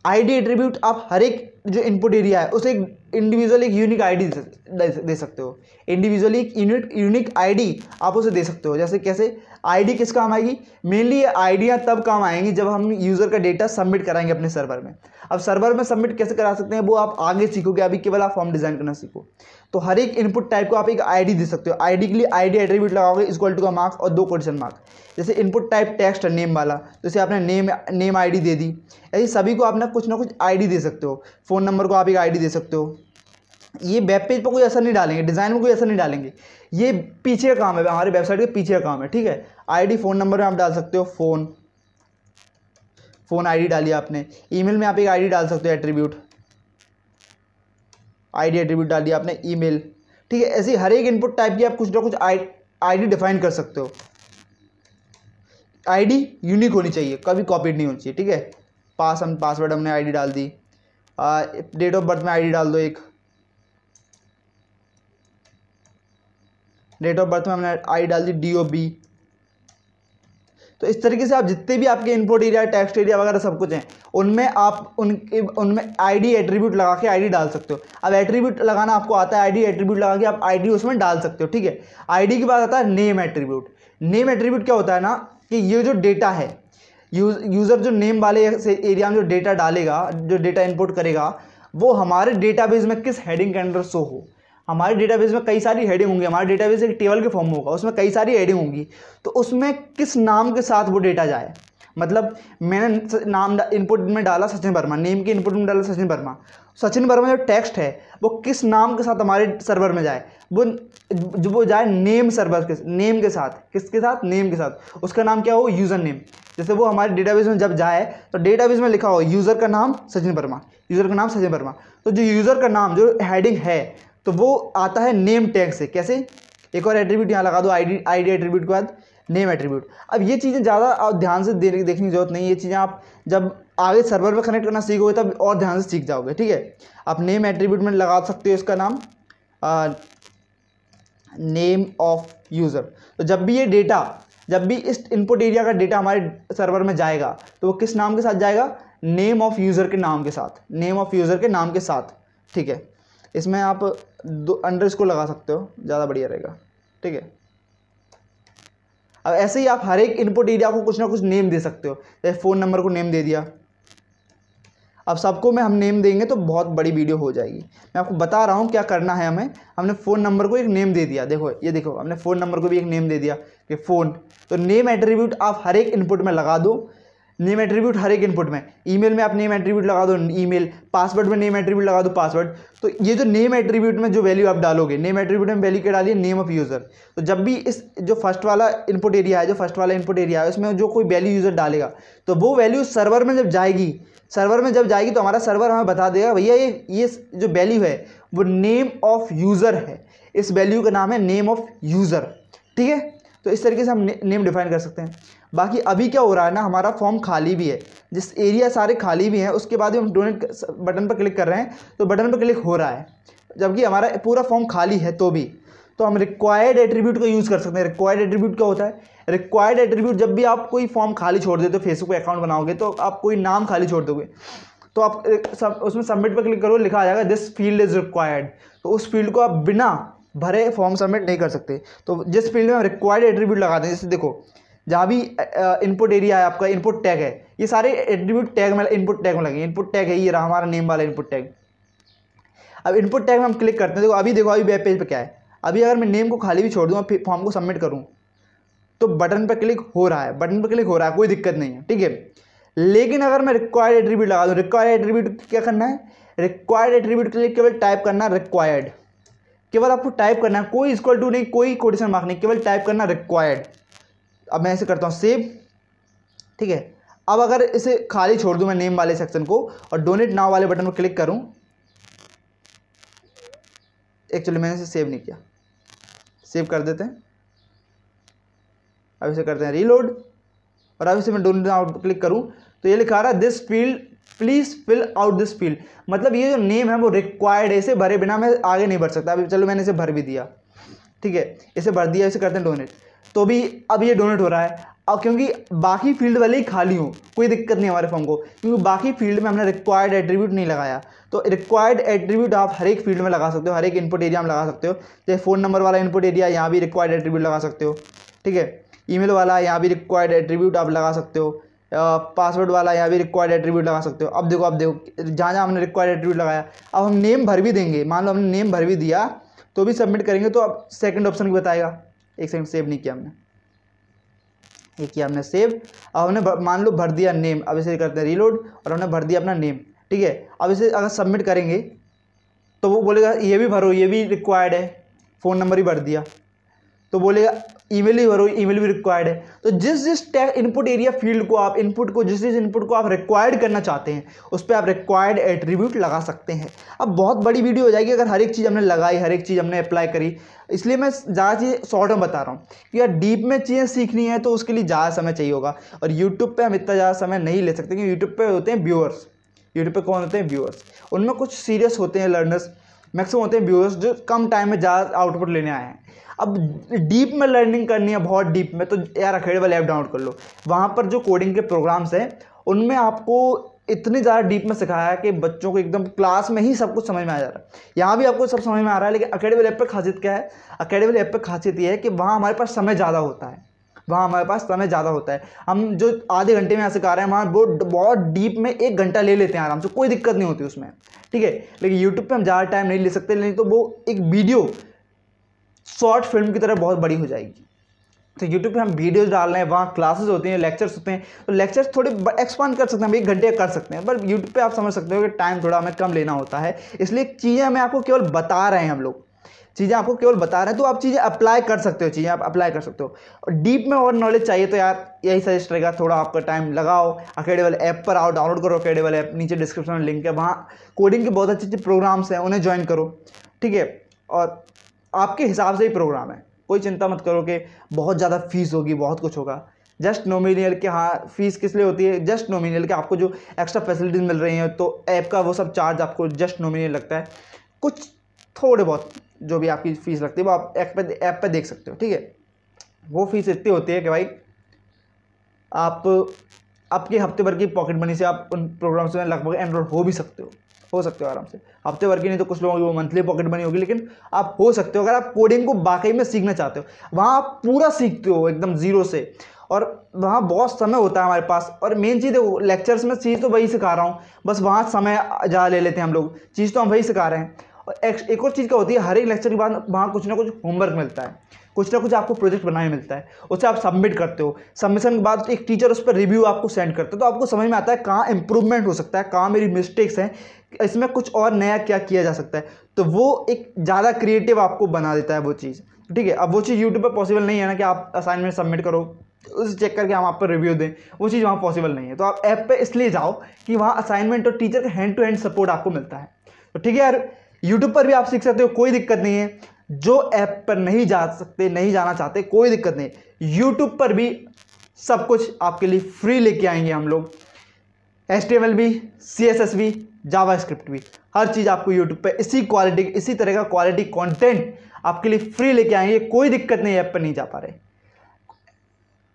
आईडी एट्रीब्यूट आप हर एक जो इनपुट एरिया है उसे एक इंडिविजुअल एक यूनिक आईडी दे सकते हो। इंडिविजुअली एक यूनिक आईडी आप उसे दे सकते हो। जैसे कैसे? आईडी किस काम आएगी? मेनली ये आईडियाँ तब काम आएंगी जब हम यूज़र का डेटा सबमिट कराएंगे अपने सर्वर में। अब सर्वर में सबमिट कैसे करा सकते हैं वो आप आगे सीखोगे, अभी केवल आप फॉर्म डिज़ाइन करना सीखो। तो हर एक इनपुट टाइप को आप एक आईडी दे सकते हो। आईडी के लिए आईडी एट्रीब्यूट लगाओगे इक्वल टू का मार्क्स और 2 क्वेश्चन मार्क। जैसे इनपुट टाइप टेक्स्ट है नेम वाला, तो इसे आपने नेम आईडी दे दी। ऐसे सभी को आप ना कुछ आईडी दे सकते हो। फ़ोन नंबर को आप एक आईडी दे सकते हो। ये वेब पेज पर कोई असर नहीं डालेंगे, डिज़ाइन में कोई असर नहीं डालेंगे, ये पीछे का काम है, हमारे वेबसाइट के पीछे का काम है, ठीक है। आईडी फ़ोन नंबर में आप डाल सकते हो, फ़ोन आईडी डाली आपने। ईमेल में आप एक आईडी डाल सकते हो, एट्रीब्यूट आईडी एट्रीब्यूट डाल दिया आपने ईमेल, ठीक है। ऐसे हर एक इनपुट टाइप की आप कुछ ना कुछ आईडी डिफाइन कर सकते हो। आईडी यूनिक होनी चाहिए, कभी कॉपीड नहीं होनी चाहिए, ठीक है। पासवर्ड हमने आईडी डाल दी, डेट ऑफ बर्थ में आईडी डाल दो एक, डेट ऑफ बर्थ में हमने आईडी डाल दी DOB। तो इस तरीके से आप जितने भी आपके इनपुट एरिया, टेक्स्ट एरिया वगैरह सब कुछ हैं, उनमें आप उनमें आईडी एट्रीब्यूट लगा के आईडी डाल सकते हो। अब एट्रीब्यूट लगाना आपको आता है, आईडी एट्रीब्यूट लगा के आप आईडी उसमें डाल सकते हो, ठीक है। आईडी के बाद आता है नेम एट्रीब्यूट। नेम एट्रीब्यूट क्या होता है ना कि ये जो डेटा है, यूज़र जो नेम वाले एरिया में जो डेटा डालेगा, जो डेटा इनपुट करेगा, वो हमारे डेटाबेस में किस हेडिंग के अंडर शो हो। हमारे डेटाबेस में कई सारी हेडिंग होंगी, हमारे डेटाबेस एक टेबल के फॉर्म में होगा, उसमें कई सारी हेडिंग होंगी, तो उसमें किस नाम के साथ वो डेटा जाए। मतलब मैंने नाम इनपुट में डाला सचिन वर्मा, नेम के इनपुट में डाला सचिन वर्मा, सचिन वर्मा जो टेक्स्ट है वो किस नाम के साथ हमारे सर्वर में जाए, वो जाए नेम सर्वर के नेम के साथ। किसके साथ? नेम के साथ। उसका नाम क्या हो? User name. जैसे वो हमारे डेटाबेस में जब जाए तो डेटाबेस में लिखा हो यूज़र का नाम सचिन वर्मा, यूज़र का नाम सचिन वर्मा, तो जो यूज़र का नाम जो हेडिंग है तो वो आता है नेम टैग से। कैसे? एक और एट्रीब्यूट यहाँ लगा दो, आईडी एट्रीब्यूट के बाद नेम एट्रीब्यूट। अब ये चीज़ें ज़्यादा आप ध्यान से देखने की जरूरत नहीं, ये चीज़ें आप जब आगे सर्वर में कनेक्ट करना सीखोगे तब और ध्यान से सीख जाओगे, ठीक है। आप नेम एट्रीब्यूट में लगा सकते हो इसका नाम नेम ऑफ यूज़र। तो जब भी ये डेटा, जब भी इस इनपुट एरिया का डेटा हमारे सर्वर में जाएगा तो वो किस नाम के साथ जाएगा? नेम ऑफ यूज़र के नाम के साथ, नेम ऑफ यूज़र के नाम के साथ, ठीक है। इसमें आप 2 अंडरस्कोर लगा सकते हो, ज़्यादा बढ़िया रहेगा, ठीक है। अब ऐसे ही आप हर एक इनपुट एरिया को कुछ ना कुछ नेम दे सकते हो। जैसे फ़ोन नंबर को नेम दे दिया। अब सबको में हम नेम देंगे तो बहुत बड़ी वीडियो हो जाएगी, मैं आपको बता रहा हूँ क्या करना है हमें। हमने फ़ोन नंबर को एक नेम दे दिया, देखो ये देखो, हमने फ़ोन नंबर को भी एक नेम दे दिया कि फ़ोन। तो नेम एट्रीब्यूट आप हर एक इनपुट में लगा दो, नेम एट्रीब्यूट हर एक इनपुट में। ईमेल में आप नेम एट्रीब्यूट लगा दो ईमेल, पासवर्ड में नेम एट्रीब्यूट लगा दो पासवर्ड। तो ये जो नेम एट्रीब्यूट में जो वैल्यू आप डालोगे, नेम एट्रीब्यूट में वैल्यू क्या डालिए? Name of user. तो जब भी इस जो फर्स्ट वाला इनपुट एरिया है, उसमें जो कोई वैल्यू यूज़र डालेगा तो वो वैल्यू सर्वर में जब जाएगी, तो हमारा सर्वर हमें बता देगा भैया ये जो वैल्यू है वो नेम ऑफ यूज़र है, इस वैल्यू का नाम है नेम ऑफ यूज़र, ठीक है। तो इस तरीके से हम नेम डिफाइन कर सकते हैं। बाकी अभी क्या हो रहा है ना, हमारा फॉर्म खाली भी है, जिस एरिया सारे खाली भी हैं, उसके बाद हम डोनेट बटन पर क्लिक कर रहे हैं तो बटन पर क्लिक हो रहा है, जबकि हमारा पूरा फॉर्म खाली है तो भी। तो हम रिक्वायर्ड एट्रीब्यूट का यूज़ कर सकते हैं। रिक्वायर्ड एट्रीब्यूट क्या होता है? रिक्वायर्ड एट्रीब्यूट जब भी आप कोई फॉर्म खाली छोड़ देते हो, फेसबुक पे अकाउंट बनाओगे तो आप कोई नाम खाली छोड़ दोगे, तो आप उसमें सबमिट पर क्लिक करो, लिखा आ जाएगा दिस फील्ड इज़ रिक्वायर्ड। तो उस फील्ड को आप बिना भरे फॉर्म सबमिट नहीं कर सकते। तो जिस फील्ड में हम रिक्वायर्ड एट्रीब्यूट लगा दें, जैसे देखो जहाँ भी इनपुट एरिया है आपका, इनपुट टैग है, ये सारे एट्रीब्यूट टैग में, इनपुट टैग में लगे। इनपुट टैग है ये रहा हमारा नेम वाला इनपुट टैग। अब इनपुट टैग में हम क्लिक करते हैं, देखो अभी वेब पेज पे क्या है। अभी अगर मैं नेम को खाली भी छोड़ दूँ, फॉर्म को सबमिट करूँ तो बटन पर क्लिक हो रहा है, कोई दिक्कत नहीं है, ठीक है। लेकिन अगर मैं रिक्वायर्ड एट्रीब्यूट लगा दूँ, रिक्वायर्ड एट्रीब्यूट क्या करना है? रिक्वायर्ड एट्रीब्यूट के लिए केवल टाइप करना रिक्वायर्ड, केवल आपको टाइप करना है, कोई इक्वल टू नहीं, कोई कोटेशन मार्क नहीं, केवल टाइप करना रिक्वायर्ड। अब मैं ऐसे करता हूँ सेव, ठीक है। अब अगर इसे खाली छोड़ दूँ मैं नेम वाले सेक्शन को और डोनेट नाउ वाले बटन पर क्लिक करूँ, एक्चुअली मैंने इसे सेव नहीं किया, सेव कर देते हैं। अब इसे करते हैं रीलोड और अब इसे मैं डोनेट नाउ क्लिक करूँ तो ये लिखा रहा है this field please fill out this field. मतलब ये जो नेम है वो रिक्वायर्ड है, इसे भरे बिना मैं आगे नहीं बढ़ सकता। अभी चलो मैंने इसे भर भी दिया, ठीक है, इसे भर दिया, इसे करते हैं डोनेट, तो भी अब ये डोनेट हो रहा है। अब क्योंकि बाकी फील्ड वाले ही खाली हो, कोई दिक्कत नहीं हमारे फॉर्म को, क्योंकि बाकी फील्ड में हमने रिक्वायर्ड एट्रीब्यूट नहीं लगाया। तो रिक्वायर्ड एट्रीब्यूट आप हर एक फील्ड में लगा सकते हो, हर एक इनपुट एरिया में लगा सकते हो। जैसे फ़ोन नंबर वाला इनपुट एरिया, यहाँ भी रिक्वायर्ड एट्रीब्यूट लगा सकते हो, ठीक है। ईमेल वाला, यहाँ भी रिक्वायर्ड एट्रीब्यूट आप लगा सकते हो। पासवर्ड वाला, यहाँ भी रिक्वायर्ड एट्रीब्यूट लगा सकते हो। अब देखो जहाँ जहाँ हमने रिक्वायर्ड एट्रीब्यूट लगाया, अब हम नेम भर भी देंगे। मान लो हमने नेम भर भी दिया तो भी सबमिट करेंगे तो अब सेकंड ऑप्शन भी बताएगा। एक सेकंड, सेव नहीं किया हमने, ये किया हमने सेव। अब हमने मान लो भर दिया नेम, अब इसे करते हैं रीलोड और हमने भर दिया अपना नेम, ठीक है। अब इसे अगर सबमिट करेंगे तो वो बोलेगा ये भी भरो, ये भी रिक्वायर्ड है, फ़ोन नंबर ही भर दिया। तो बोलेगा ईमेल ही भरो, ईमेल भी रिक्वायर्ड है। तो जिस इनपुट एरिया फील्ड को आप जिस इनपुट को आप रिक्वायर्ड करना चाहते हैं उस पर आप रिक्वायर्ड एट्रीब्यूट लगा सकते हैं। अब बहुत बड़ी वीडियो हो जाएगी अगर हर एक चीज़ हमने लगाई, हर एक चीज़ हमने अप्लाई करी, इसलिए मैं ज़्यादा चीज़ें शॉर्ट में बता रहा हूँ कि यार डीप में चीज़ें सीखनी है तो उसके लिए ज़्यादा समय चाहिए होगा। और यूट्यूब पर हम इतना ज़्यादा समय नहीं ले सकते क्योंकि यूट्यूब पर होते हैं व्यूअर्स। यूट्यूब पे कौन होते हैं? व्यूअर्स। उनमें कुछ सीरियस होते हैं लर्नर्स, मैक्सिमम होते हैं व्यूअर्स जो कम टाइम में ज़्यादा आउटपुट लेने आए हैं। अब डीप में लर्निंग करनी है, बहुत डीप में, तो यार अकेडेबल ऐप डाउनलोड कर लो। वहाँ पर जो कोडिंग के प्रोग्राम्स हैं उनमें आपको इतनी ज़्यादा डीप में सिखाया है कि बच्चों को एकदम क्लास में ही सब कुछ समझ में आ जा रहा है। यहाँ भी आपको सब समझ में आ रहा है, लेकिन अकेडेबल ऐप पर खासियत क्या है? अकेडेबल ऐप पर खासियत ये है कि वहाँ हमारे पास समय ज़्यादा होता है, वहाँ हमारे पास समय ज़्यादा होता है। हम जो आधे घंटे में यहाँ सिखा रहे हैं वहाँ बहुत डीप में 1 घंटा ले लेते हैं आराम से, कोई दिक्कत नहीं होती उसमें, ठीक है। लेकिन यूट्यूब पे हम ज़्यादा टाइम नहीं ले सकते, नहीं तो वो एक वीडियो शॉर्ट फिल्म की तरह बहुत बड़ी हो जाएगी। तो यूट्यूब पे हम वीडियोज़ डाल रहे हैं, वहाँ क्लासेस होती हैं, लेक्चर्स होते हैं, तो लेक्चर्स थोड़े एक्सपांड कर सकते हैं, हम 1 घंटे कर सकते हैं, पर यूट्यूब पे आप समझ सकते हो कि टाइम थोड़ा हमें कम लेना होता है। इसलिए चीज़ें हमें आपको केवल बता रहे हैं, हम लोग चीज़ें आपको केवल बता रहे हैं, तो आप चीज़ें अप्लाई कर सकते हो, चीज़ें आप अप्लाई कर सकते हो। और डीप में और नॉलेज चाहिए तो यार यही सजेस्ट रहेगा, थोड़ा आपका टाइम लगाओ, अकेडेबल ऐप पर आओ, डाउनलोड करो अकेडेबल ऐप, नीचे डिस्क्रिप्शन में लिंक है, वहाँ कोडिंग के बहुत अच्छे अच्छे प्रोग्राम्स हैं, उन्हें ज्वाइन करो, ठीक है। और आपके हिसाब से ही प्रोग्राम है, कोई चिंता मत करो कि बहुत ज़्यादा फीस होगी, बहुत कुछ होगा। जस्ट नॉमिनल के, हाँ फीस किस लिए होती है? जस्ट नॉमिनल के, आपको जो एक्स्ट्रा फैसिलिटीज मिल रही हैं तो ऐप का वो सब चार्ज आपको जस्ट नॉमिनल लगता है। कुछ थोड़े बहुत जो भी आपकी फ़ीस लगती है वो आप ऐप पे देख सकते हो, ठीक है। वो फीस इतनी होती है कि भाई आप आपके हफ्ते भर की पॉकेट मनी से आप उन प्रोग्राम्स में लगभग एनरोल हो सकते हो आराम से। हफ्ते भर की नहीं तो कुछ लोगों की वो मंथली पॉकेट मनी होगी, लेकिन आप हो सकते हो अगर आप कोडिंग को वाकई में सीखना चाहते हो। वहाँ आप पूरा सीखते हो एकदम ज़ीरो से, और वहाँ बहुत समय होता है हमारे पास। और मेन चीज़ देखो, लेक्चर्स में चीज़ तो वही सिखा रहा हूँ, बस वहाँ समय ज़्यादा ले लेते हैं हम लोग, चीज़ तो हम वही सिखा रहे हैं। और एक और चीज़ क्या होती है, हर एक लेक्चर के बाद वहाँ कुछ ना कुछ होमवर्क मिलता है, कुछ ना कुछ आपको प्रोजेक्ट बनाने मिलता है, उसे आप सबमिट करते हो। सबमिशन के बाद एक टीचर उस पर रिव्यू आपको सेंड करता है, तो आपको समझ में आता है कहाँ इंप्रूवमेंट हो सकता है, कहाँ मेरी मिस्टेक्स हैं, इसमें कुछ और नया क्या किया जा सकता है। तो वो एक ज़्यादा क्रिएटिव आपको बना देता है वो चीज़, ठीक है। अब वो चीज़ यूट्यूब पर पॉसिबल नहीं है ना कि आप असाइनमेंट सबमिट करो, उसे चेक करके हम आप पर रिव्यू दें, वो चीज़ वहाँ पॉसिबल नहीं है। तो आप ऐप पे इसलिए जाओ कि वहाँ असाइनमेंट और टीचर का हैंड टू हैंड सपोर्ट आपको मिलता है। तो ठीक है यार, यूट्यूब पर भी आप सीख सकते हो, कोई दिक्कत नहीं है। जो ऐप पर नहीं जाना चाहते, कोई दिक्कत नहीं, यूट्यूब पर भी सब कुछ आपके लिए फ्री लेके आएंगे हम लोग। HTML भी, CSS भी, जावास्क्रिप्ट भी, हर चीज़ आपको यूट्यूब पे इसी तरह का क्वालिटी कंटेंट आपके लिए फ्री लेके आएंगे। कोई दिक्कत नहीं है ऐप पर नहीं जा पा रहे,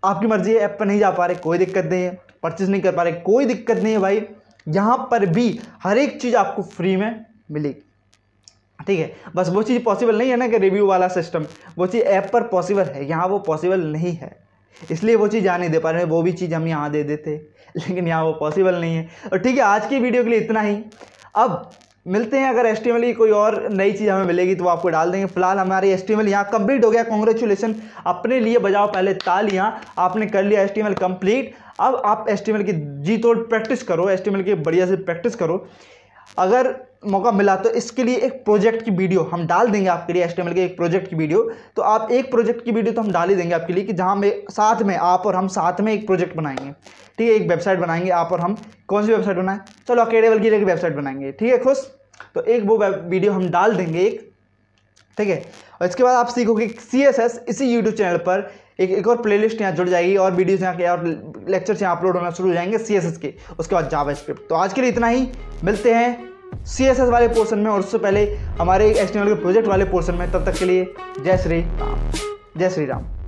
आपकी मर्जी है, ऐप पर नहीं जा पा रहे कोई दिक्कत नहीं है, परचेज नहीं कर पा रहे कोई दिक्कत नहीं है भाई, यहाँ पर भी हर एक चीज़ आपको फ्री में मिलेगी, ठीक है। बस वो चीज़ पॉसिबल नहीं है ना कि रिव्यू वाला सिस्टम, वो चीज़ ऐप पर पॉसिबल है, यहाँ वो पॉसिबल नहीं है, इसलिए वो चीज़ यहाँ नहीं दे पा रहे हैं। वो भी चीज़ हम यहाँ दे देते, लेकिन यहाँ वो पॉसिबल नहीं है। और ठीक है, आज की वीडियो के लिए इतना ही। अब मिलते हैं, अगर HTML की कोई और नई चीज़ हमें मिलेगी तो वो आपको डाल देंगे। फिलहाल हमारी HTML यहाँ कंप्लीट हो गया, कॉन्ग्रेचुलेसन, अपने लिए बजाओ पहले तालियाँ, आपने कर लिया HTML कंप्लीट। अब आप HTML की जी तोड़ प्रैक्टिस करो, HTML की बढ़िया से प्रैक्टिस करो। अगर मौका मिला तो इसके लिए एक प्रोजेक्ट की वीडियो हम डाल देंगे आपके लिए, HTML के एक प्रोजेक्ट की वीडियो। तो आप एक प्रोजेक्ट की वीडियो तो हम डाल ही देंगे आपके लिए, कि जहाँ में साथ में आप और हम साथ में एक प्रोजेक्ट बनाएंगे, ठीक है। एक वेबसाइट बनाएंगे आप और हम। कौन सी वेबसाइट बनाएं? चलो अकेडेबल की एक वेबसाइट बनाएंगे, ठीक है, खुश। तो एक वो वीडियो हम डाल देंगे एक, ठीक है। और इसके बाद आप सीखोगे CSS इसी यूट्यूब चैनल पर। एक और प्लेलिस्ट यहाँ जुड़ जाएगी, और वीडियोस यहाँ के और लेक्चर्स यहाँ अपलोड होना शुरू हो जाएंगे CSS के, उसके बाद जावास्क्रिप्ट। तो आज के लिए इतना ही, मिलते हैं CSS वाले पोर्शन में, और उससे पहले हमारे HTML के प्रोजेक्ट वाले पोर्शन में। तब तक के लिए जय श्री राम, जय श्री राम।